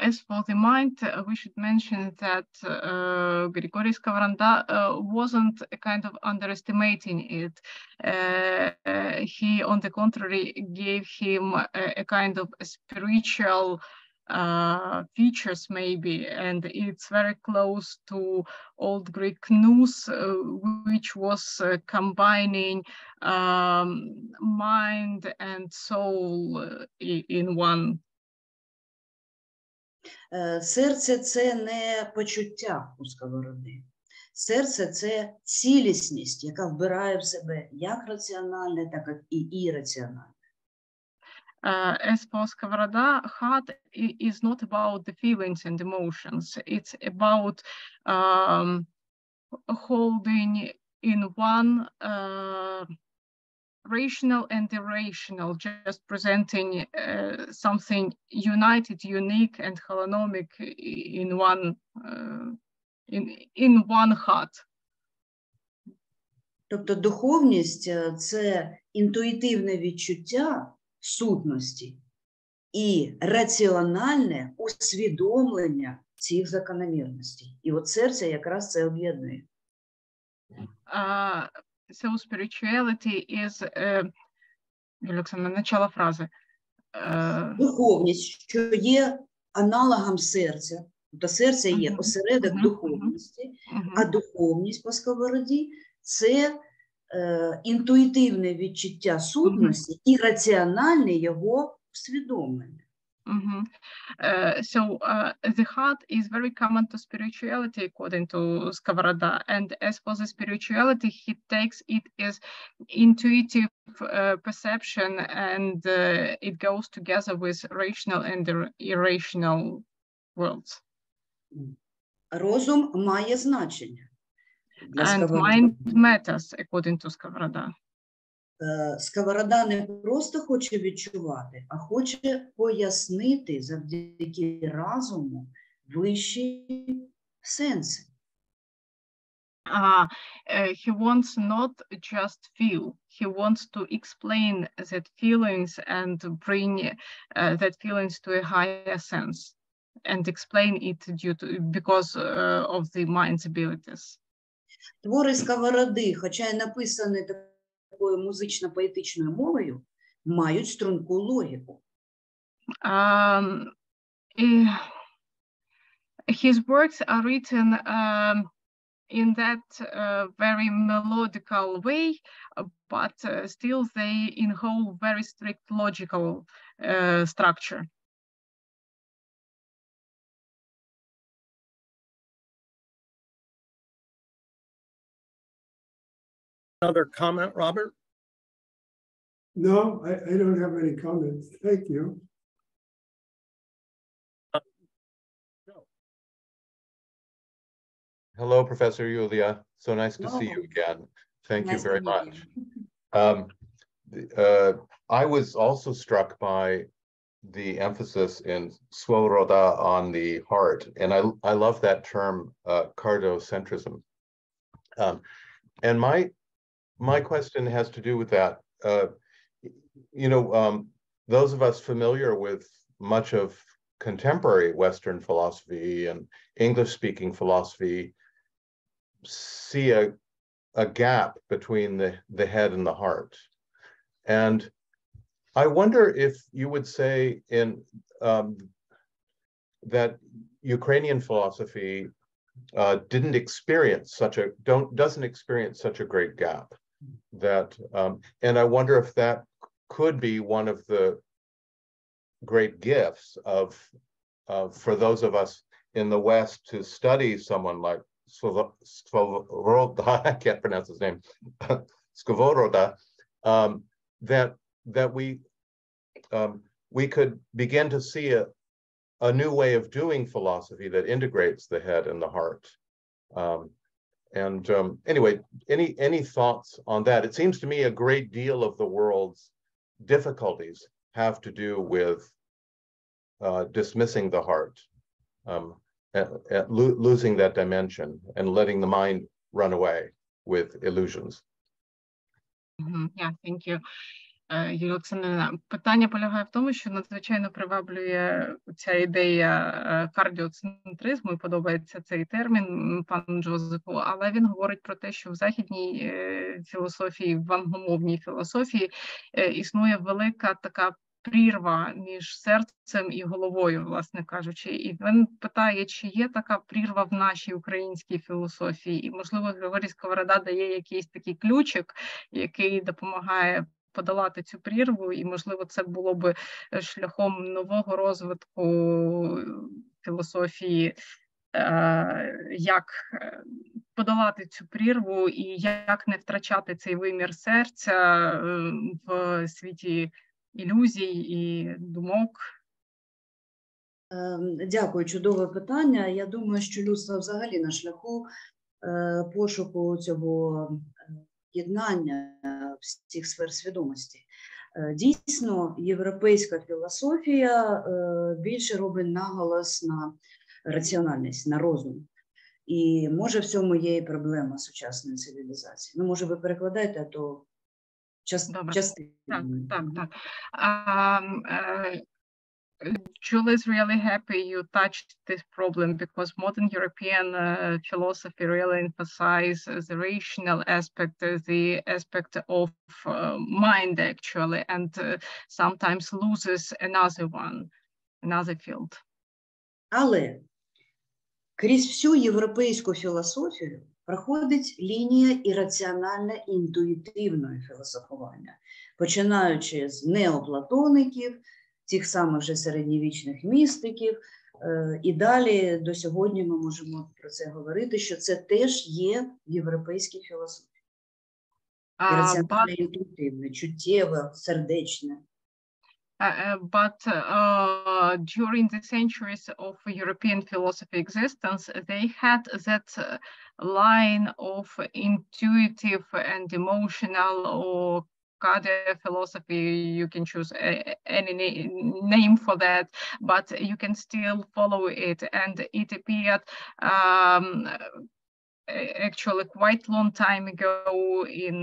As for the mind, we should mention that Grigory Skovoroda wasn't a kind of underestimating it. He, on the contrary, gave him a kind of spiritual features maybe, and it's very close to Old Greek nous, which was combining mind and soul in one. Серце – це не почуття у Сковороди. Серце – це цілісність, яка вбирає в себе як раціональне, так і ірраціональне. As for Skovoroda, heart is not about the feelings and emotions. It's about holding in one rational and irrational, just presenting something united, unique, and holonomic in one heart. Тобто духовність – це інтуїтивне відчуття сутності і раціональне усвідомлення цих закономірностей. І от серце якраз це об'єднує. So spirituality is... Олександр, начало фрази. Духовність, що є аналогом серця. Тобто серце є осередок духовності, а духовність по Сковороді – це інтуїтивне відчуття сутності і раціональне його усвідомлення. So the heart is very common to spirituality, according to Skovoroda. And as for the spirituality, he takes it as intuitive perception, and it goes together with rational and irrational worlds. Розум має значення. And mind matters, according to Skovoroda. Сковорода не просто хоче відчувати, а хоче пояснити завдяки разуму вищі сенси. He wants not just feel, he wants to explain that feelings and bring that feelings to a higher sense and explain it because of the mind's abilities. Твори Сковороди, хоча й написані такою музично-поетичною мовою, мають струнку логіку. His works are written in that very melodical way, but still they involve very strict logical structure. Another comment, Robert? No, I don't have any comments. Thank you. Hello, Professor Yulia. So nice to see you again. Thank you very much. I was also struck by the emphasis in Skovoroda on the heart, and I love that term, cardocentrism. And my question has to do with that. Those of us familiar with much of contemporary Western philosophy and English-speaking philosophy see a gap between the head and the heart. And I wonder if you would say that Ukrainian philosophy doesn't experience such a great gap. And I wonder if that could be one of the great gifts for those of us in the West to study someone like Skovoroda, I can't pronounce his name, Skovoroda, that we could begin to see a new way of doing philosophy that integrates the head and the heart. Anyway, any thoughts on that? It seems to me a great deal of the world's difficulties have to do with dismissing the heart, losing that dimension and letting the mind run away with illusions. Yeah, thank you. Юлія Олександрівна, питання полягає в тому, що надзвичайно приваблює ця ідея кардіоцентризму, і подобається цей термін пану Джозефу, але він говорить про те, що в західній філософії, в англомовній філософії існує велика така прірва між серцем і головою, власне кажучи. І він питає, чи є така прірва в нашій українській філософії. І, можливо, Григорій Сковорода дає якийсь такий ключик, який допомагає подолати цю прірву, і, можливо, це було би шляхом нового розвитку філософії як подолати цю прірву і як не втрачати цей вимір серця в світі ілюзій і думок. Дякую, чудове питання. Я думаю, що людство взагалі на шляху пошуку цього єднання всіх сфер свідомості. Дійсно, європейська філософія більше робить наголос на раціональність, на розум. І може в цьому є і проблема сучасної цивілізації. Ну, може, ви перекладаєте, а то частину. Так. Julie is really happy you touched this problem because modern European philosophy really emphasizes the rational aspect, the aspect of mind actually, and sometimes loses another field. Але крізь всю європейську філософію проходить лінія ірраціонально-інтуїтивного філософування, починаючи з неоплатоників, тих самих вже середньовічних містиків, і далі до сьогодні ми можемо про це говорити, що це теж є в європейській філософії. Ірраціонально-інтуїтивне, чуттєве, сердечне. But during the centuries of European philosophy existence, they had that line of intuitive and emotional or Cardiac philosophy, you can choose any name for that, but you can still follow it. And it appeared actually quite long time ago in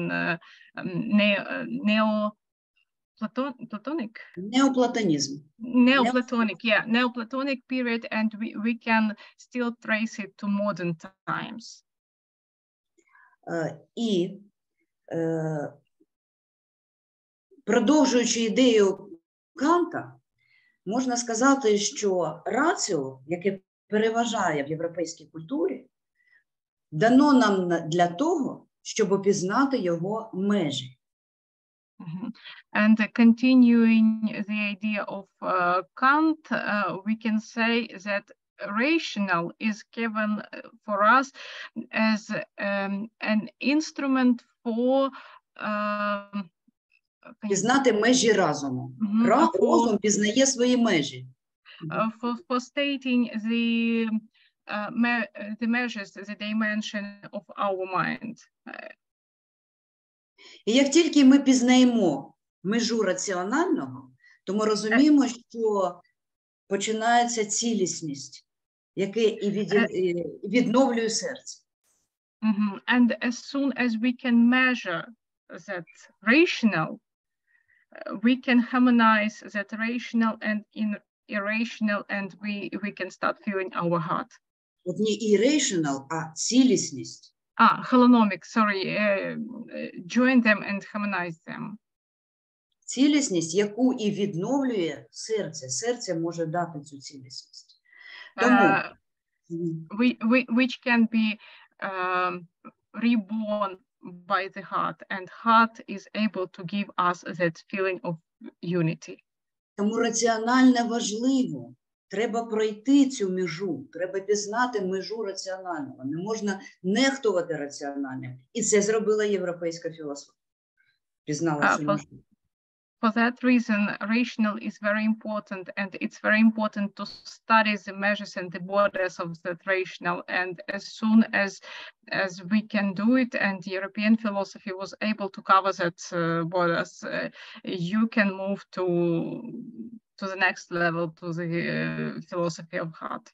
Neoplatonic period, and we can still trace it to modern times. Продовжуючи ідею Канта, можна сказати, що раціо, яке переважає в європейській культурі, дано нам для того, щоб опізнати його межі. And continuing the idea of Kant, we can say that rational is given for us as an instrument for пізнати межі разуму. Розум пізнає свої межі. For stating the measures, the dimension of our mind. І як тільки ми пізнаємо межу раціонального, то ми розуміємо, що починається цілісність, яке і відновлює серце. And as soon as we can measure that rational, we can harmonize that rational and irrational, and we can start feeling our heart. От не irrational, а цілісність. Holonomic, sorry, join them and harmonize them. Цілісність, яку і відновлює серце. Серце може дати цю цілісність. Тому which can be reborn by the heart, and heart is able to give us that feeling of unity. Тому раціональне важливо. Треба пройти цю межу, треба пізнати межу раціонального. Не можна нехтувати раціональним. І це зробила європейська філософія. Пізнала цю межу. For that reason, rational is very important, and it's very important to study the measures and the borders of that rational. And as soon as we can do it, and European philosophy was able to cover that borders, you can move to the next level, to the philosophy of heart.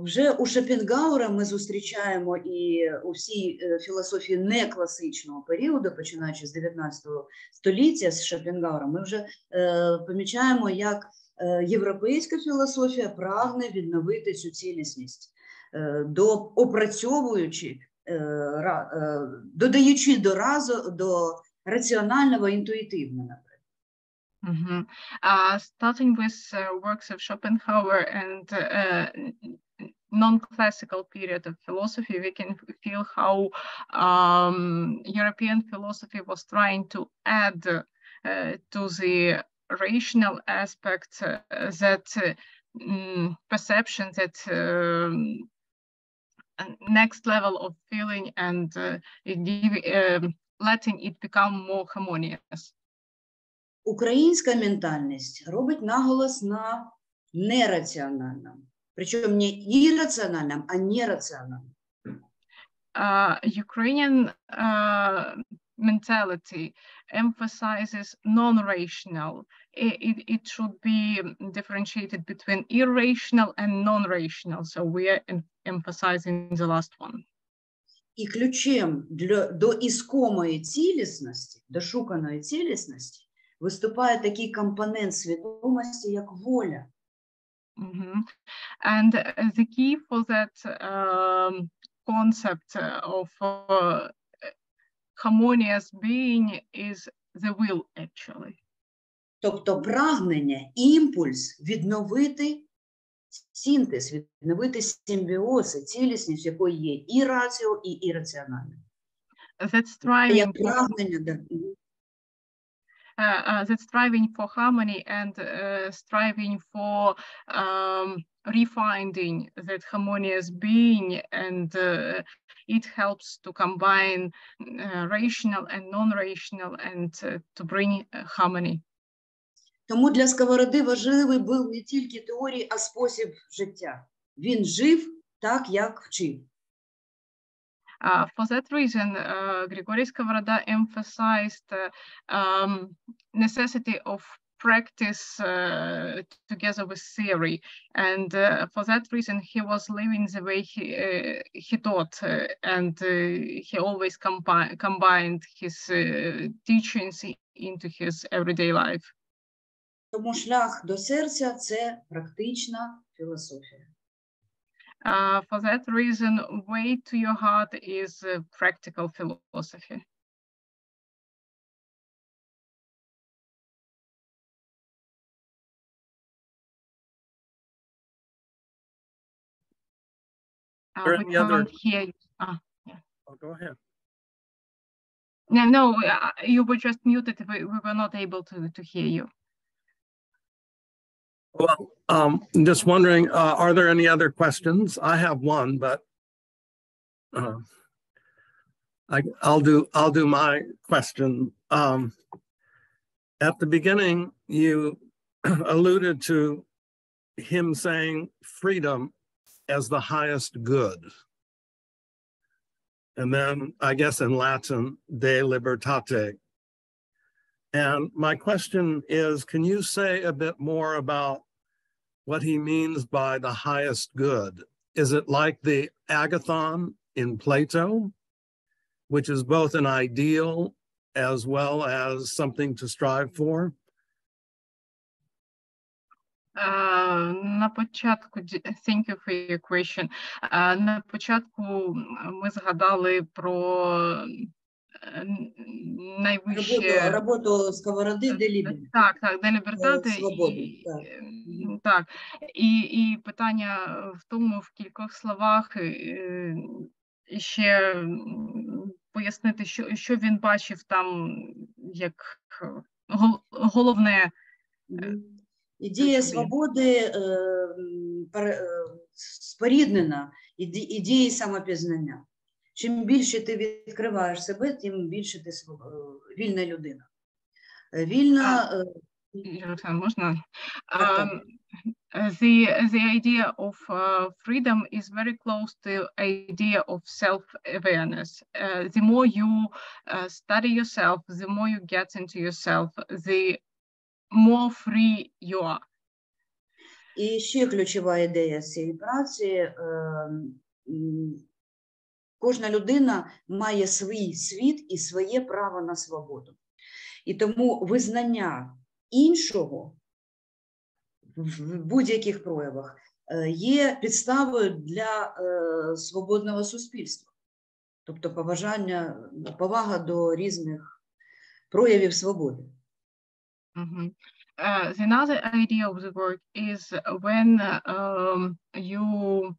Вже у Шопенгауера ми зустрічаємо і у всій філософії некласичного періоду, починаючи з 19 століття, з Шопенгауера, ми вже помічаємо, як європейська філософія прагне відновити цю цілісність, опрацьовуючи, додаючи до раціонального інтуїтивного. Starting with works of Schopenhauer and non-classical period of philosophy, we can feel how European philosophy was trying to add to the rational aspects that perception, that next level of feeling, and letting it become more harmonious. Українська ментальність робить наголос на нераціональному. Причому не ірраціональному, а нераціональному. Ukrainian mentality emphasizes non-rational. It should be differentiated between irrational and non-rational. So we are emphasizing the last one. І ключем до іскомої цілісності, до шуканої цілісності, виступає такий компонент свідомості, як воля. And the key for that concept of harmonious being is the will, actually. Тобто прагнення, імпульс відновити синтез, відновити симбіоз, цілісність, якої є і раціо, і ірраціональне. That's striving for harmony and striving for refinding that harmonious being, and it helps to combine rational and non-rational and to bring harmony. Тому для Сковороди важливий був не тільки теорія, а спосіб життя. Він жив так, як вчив. For that reason, Grigory Skovoroda emphasized necessity of practice together with theory, and for that reason he was living the way he taught, and he always combined his teachings into his everyday life. Тому шлях до серця – це практична філософія. For that reason, way to your heart is practical philosophy. We can't hear you. Yeah. Oh, go ahead. No, you were just muted. We were not able to hear you. Well, just wondering, are there any other questions? I have one, but I'll do my question. At the beginning, you alluded to him saying freedom as the highest good. And then I guess in Latin, de libertate. And my question is, can you say a bit more about what he means by the highest good? Is it like the agathon in Plato, which is both an ideal as well as something to strive for? На початку, thank you for your question. На початку ми згадали про найвище... Роботу Сковороди де ліберти. Так, де лібертати. Так. І питання в тому, в кількох словах ще пояснити, що він бачив там як головне. Ідея свободи споріднена ідеї самопізнання. Чим більше ти відкриваєш себе, тим більше ти вільна людина. Вільна... Можна? The idea of freedom is very close to idea of self-awareness. The more you study yourself, the more you get into yourself, the more free you are. І ще ключова ідея цієї праці. Кожна людина має свій світ і своє право на свободу. І тому визнання іншого в будь-яких проявах є підставою для свободного суспільства. Тобто повага до різних проявів свободи. Another idea of the work is when you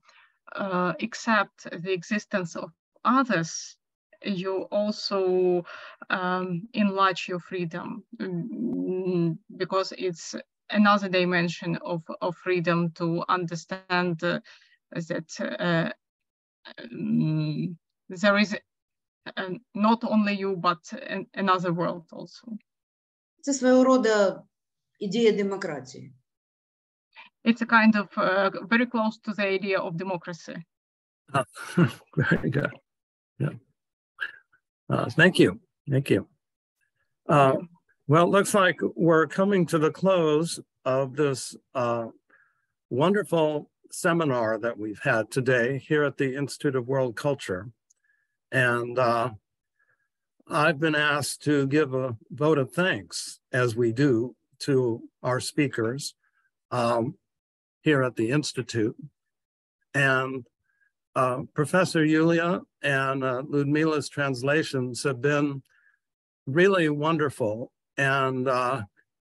accept the existence of others, you also enlarge your freedom, because it's another dimension of freedom to understand that there is not only you, but another world also. Це свого роду ідея демократії. It's a kind of very close to the idea of democracy. Very good. Yeah. Thank you. Thank you. Well, it looks like we're coming to the close of this wonderful seminar that we've had today here at the Institute of World Culture. And I've been asked to give a vote of thanks, as we do, to our speakers here at the Institute. And Professor Yulia and Ludmila's translations have been really wonderful and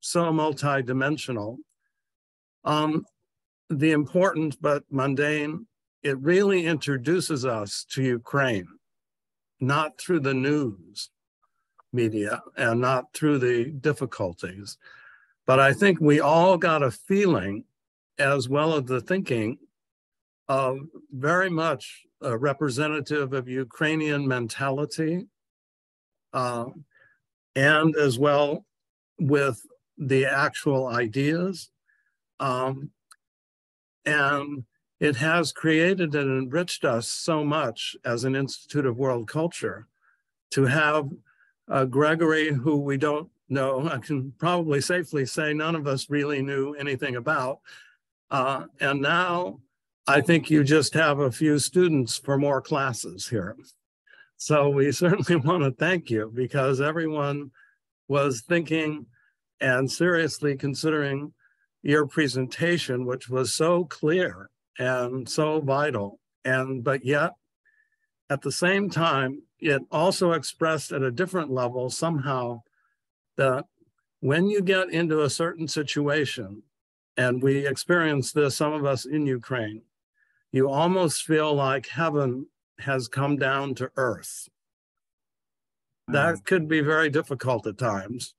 so multi-dimensional. The important but mundane, it really introduces us to Ukraine, not through the news media and not through the difficulties. But I think we all got a feeling, as well as the thinking, of very much representative of Ukrainian mentality, and as well with the actual ideas. And it has created and enriched us so much as an Institute of World Culture to have Gregory, who we don't know, I can probably safely say none of us really knew anything about. And now I think you just have a few students for more classes here. So we certainly want to thank you, because everyone was thinking and seriously considering your presentation, which was so clear and so vital. But yet, at the same time, it also expressed at a different level somehow that when you get into a certain situation, and we experience this, some of us in Ukraine, you almost feel like heaven has come down to earth. That could be very difficult at times,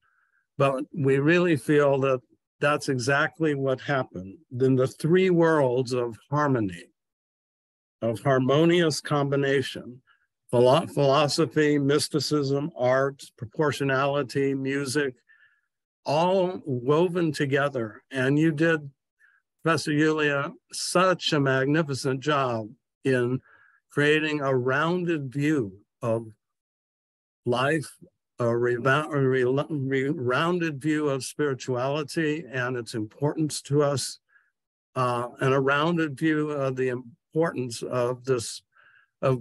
but we really feel that that's exactly what happened. Then the three worlds of harmony, of harmonious combination, philosophy, mysticism, art, proportionality, music, all woven together. And you did, Professor Yulia, such a magnificent job in creating a rounded view of life, a rounded view of spirituality and its importance to us, and a rounded view of the importance of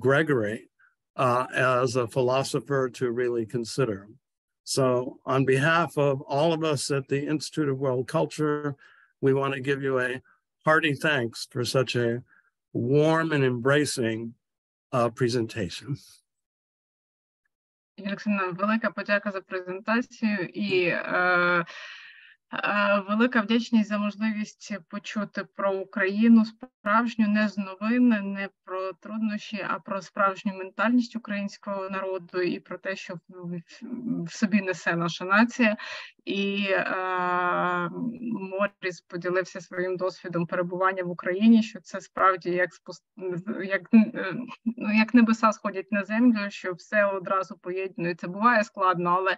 Gregory as a philosopher to really consider. So on behalf of all of us at the Institute of World Culture, we want to give you a hearty thanks for such a warm and embracing presentation. Олександр, велика подяка за презентацію і велика вдячність за можливість почути про Україну справжню, не з новин, не про труднощі, а про справжню ментальність українського народу і про те, що в собі несе наша нація. І Моріс поділився своїм досвідом перебування в Україні, що це справді як небеса сходять на землю, що все одразу поєднується. Буває складно, але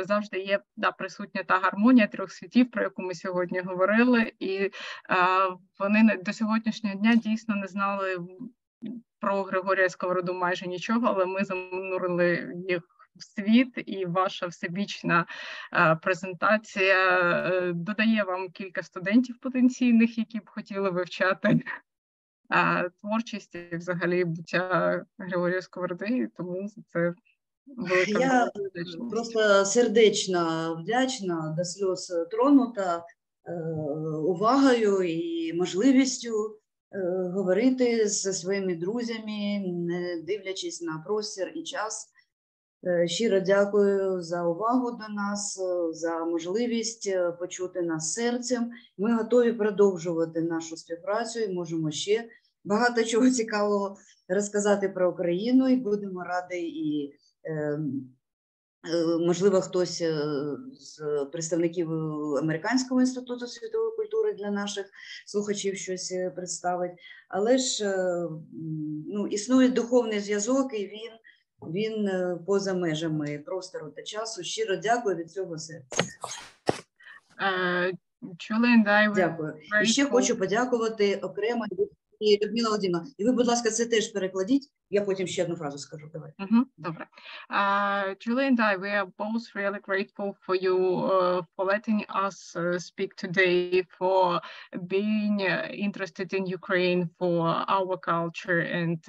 завжди є присутня та гармонія трьох світів, про яку ми сьогодні говорили, і вони до сьогоднішнього дня дійсно не знали про Григорія Сковороду майже нічого, але ми занурили їх в світ, і ваша всебічна презентація додає вам кілька студентів потенційних, які б хотіли вивчати творчість і взагалі буття Григорія Сковороди, тому це велика Я просто сердечно вдячна, до сльоз тронута увагою і можливістю говорити зі своїми друзями, не дивлячись на простір і час. Щиро дякую за увагу до нас, за можливість почути нас серцем. Ми готові продовжувати нашу співпрацю і можемо ще багато чого цікавого розказати про Україну, і будемо раді і Можливо, хтось з представників Американського інституту світової культури для наших слухачів щось представить. Але ж ну, існує духовний зв'язок, і він поза межами простору та часу. Щиро дякую від цього серця. Дякую. І ще хочу подякувати окремо Людмила Володимирівна. І ви, будь ласка, це теж перекладіть. Я потім ще одну фразу скажу. Давай. Добре. Julie and I, we are both really grateful for you for letting us speak today, for being interested in Ukraine, for our culture and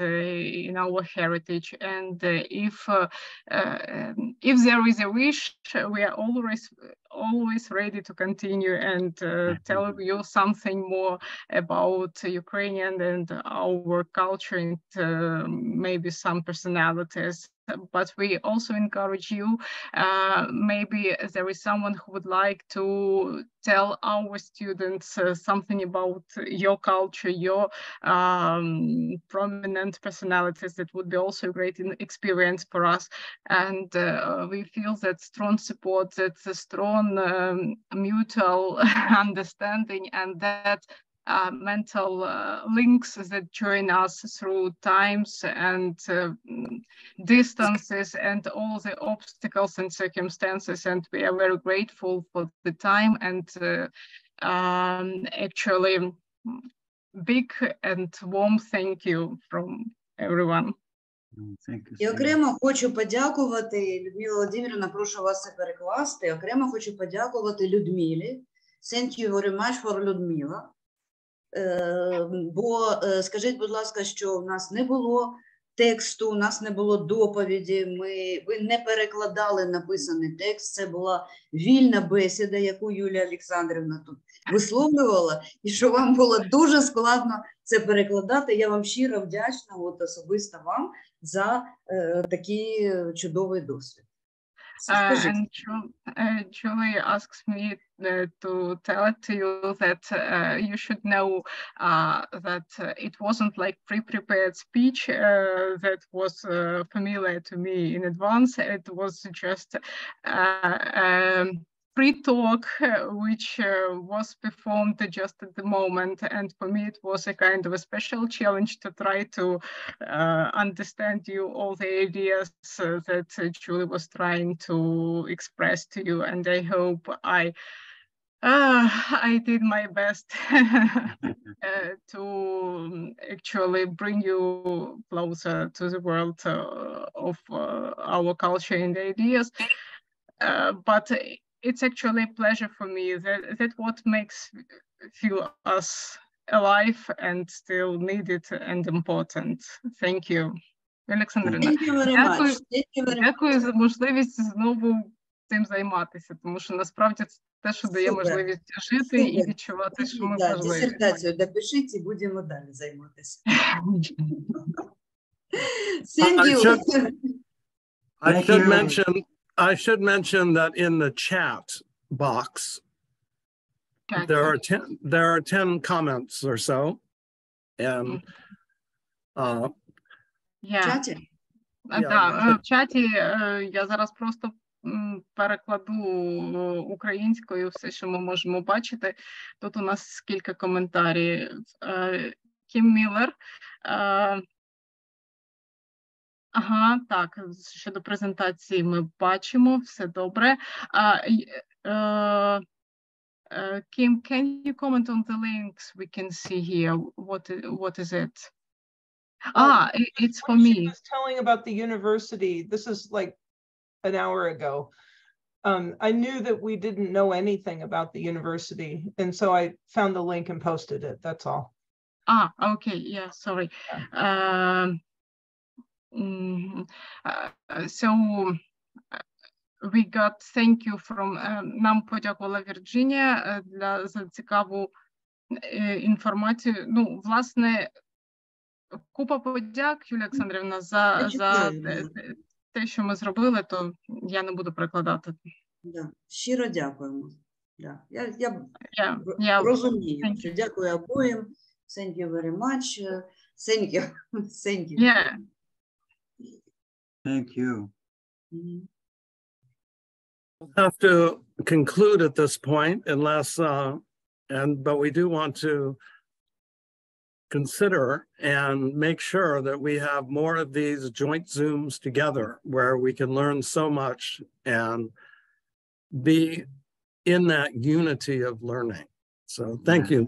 in our heritage. And if there is a wish, we are always ready to continue and tell you something more about Ukrainian and our culture and maybe some personalities. But we also encourage you, maybe there is someone who would like to tell our students something about your culture, your prominent personalities. That would be also a great experience for us. And we feel that strong support, that strong mutual understanding, and that mental links that join us through times and distances and all the obstacles and circumstances. And we are very grateful for the time and actually big and warm thank you from everyone. І окремо хочу подякувати, Людмила Володимирівна, прошу вас це перекласти, окремо хочу подякувати Людмилі. Thank you very much for Людмила. Бо скажіть, будь ласка, що в нас не було тексту, у нас не було доповіді, ви не перекладали написаний текст, це була вільна бесіда, яку Юлія Олександрівна тут висловлювала, і що вам було дуже складно це перекладати. Я вам щиро вдячна, от особисто вам, за такий чудовий досвід. And Julie asks me to tell it to you that you should know that it wasn't like pre-prepared speech that was familiar to me in advance. It was just pre-talk which was performed just at the moment, and for me it was a kind of a special challenge to try to understand you all the ideas that Julie was trying to express to you, and I hope I did my best to actually bring you closer to the world of our culture and ideas, but it's actually a pleasure for me that what makes feel us alive and still needed and important. Thank you. Олександрівна, дякую за можливість знову цим займатися, тому що насправді це те, що дає можливість жити і відчувати, що ми важливі. Дисертацію допишіть і будемо далі займатися. I should mention that in the chat box, there are 10 comments or so, and в чаті я зараз просто перекладу українською все, що ми можемо бачити. Тут у нас кілька коментарів. Кім Міллер. Ага, так, щодо презентації ми бачимо, все добре. Kim, can you comment on the links we can see here? What is it? It's for me. She was telling about the university. This is like an hour ago. I knew that we didn't know anything about the university, and so I found the link and posted it. That's all. Okay, yeah, sorry. So we got thank you from нам подякувала Вірджинія за цікаву інформацію. Ну, власне, купа подяк, Юлія Олександрівна, за те, що ми зробили, то я не буду перекладати. Да. Щиро дякуємо. Да. Я розумію. Дякую обоїм. Thank you very much. Thank you. Thank you. Yeah. Thank you. We'll have to conclude at this point unless, but we do want to consider and make sure that we have more of these joint Zooms together where we can learn so much and be in that unity of learning. So thank you.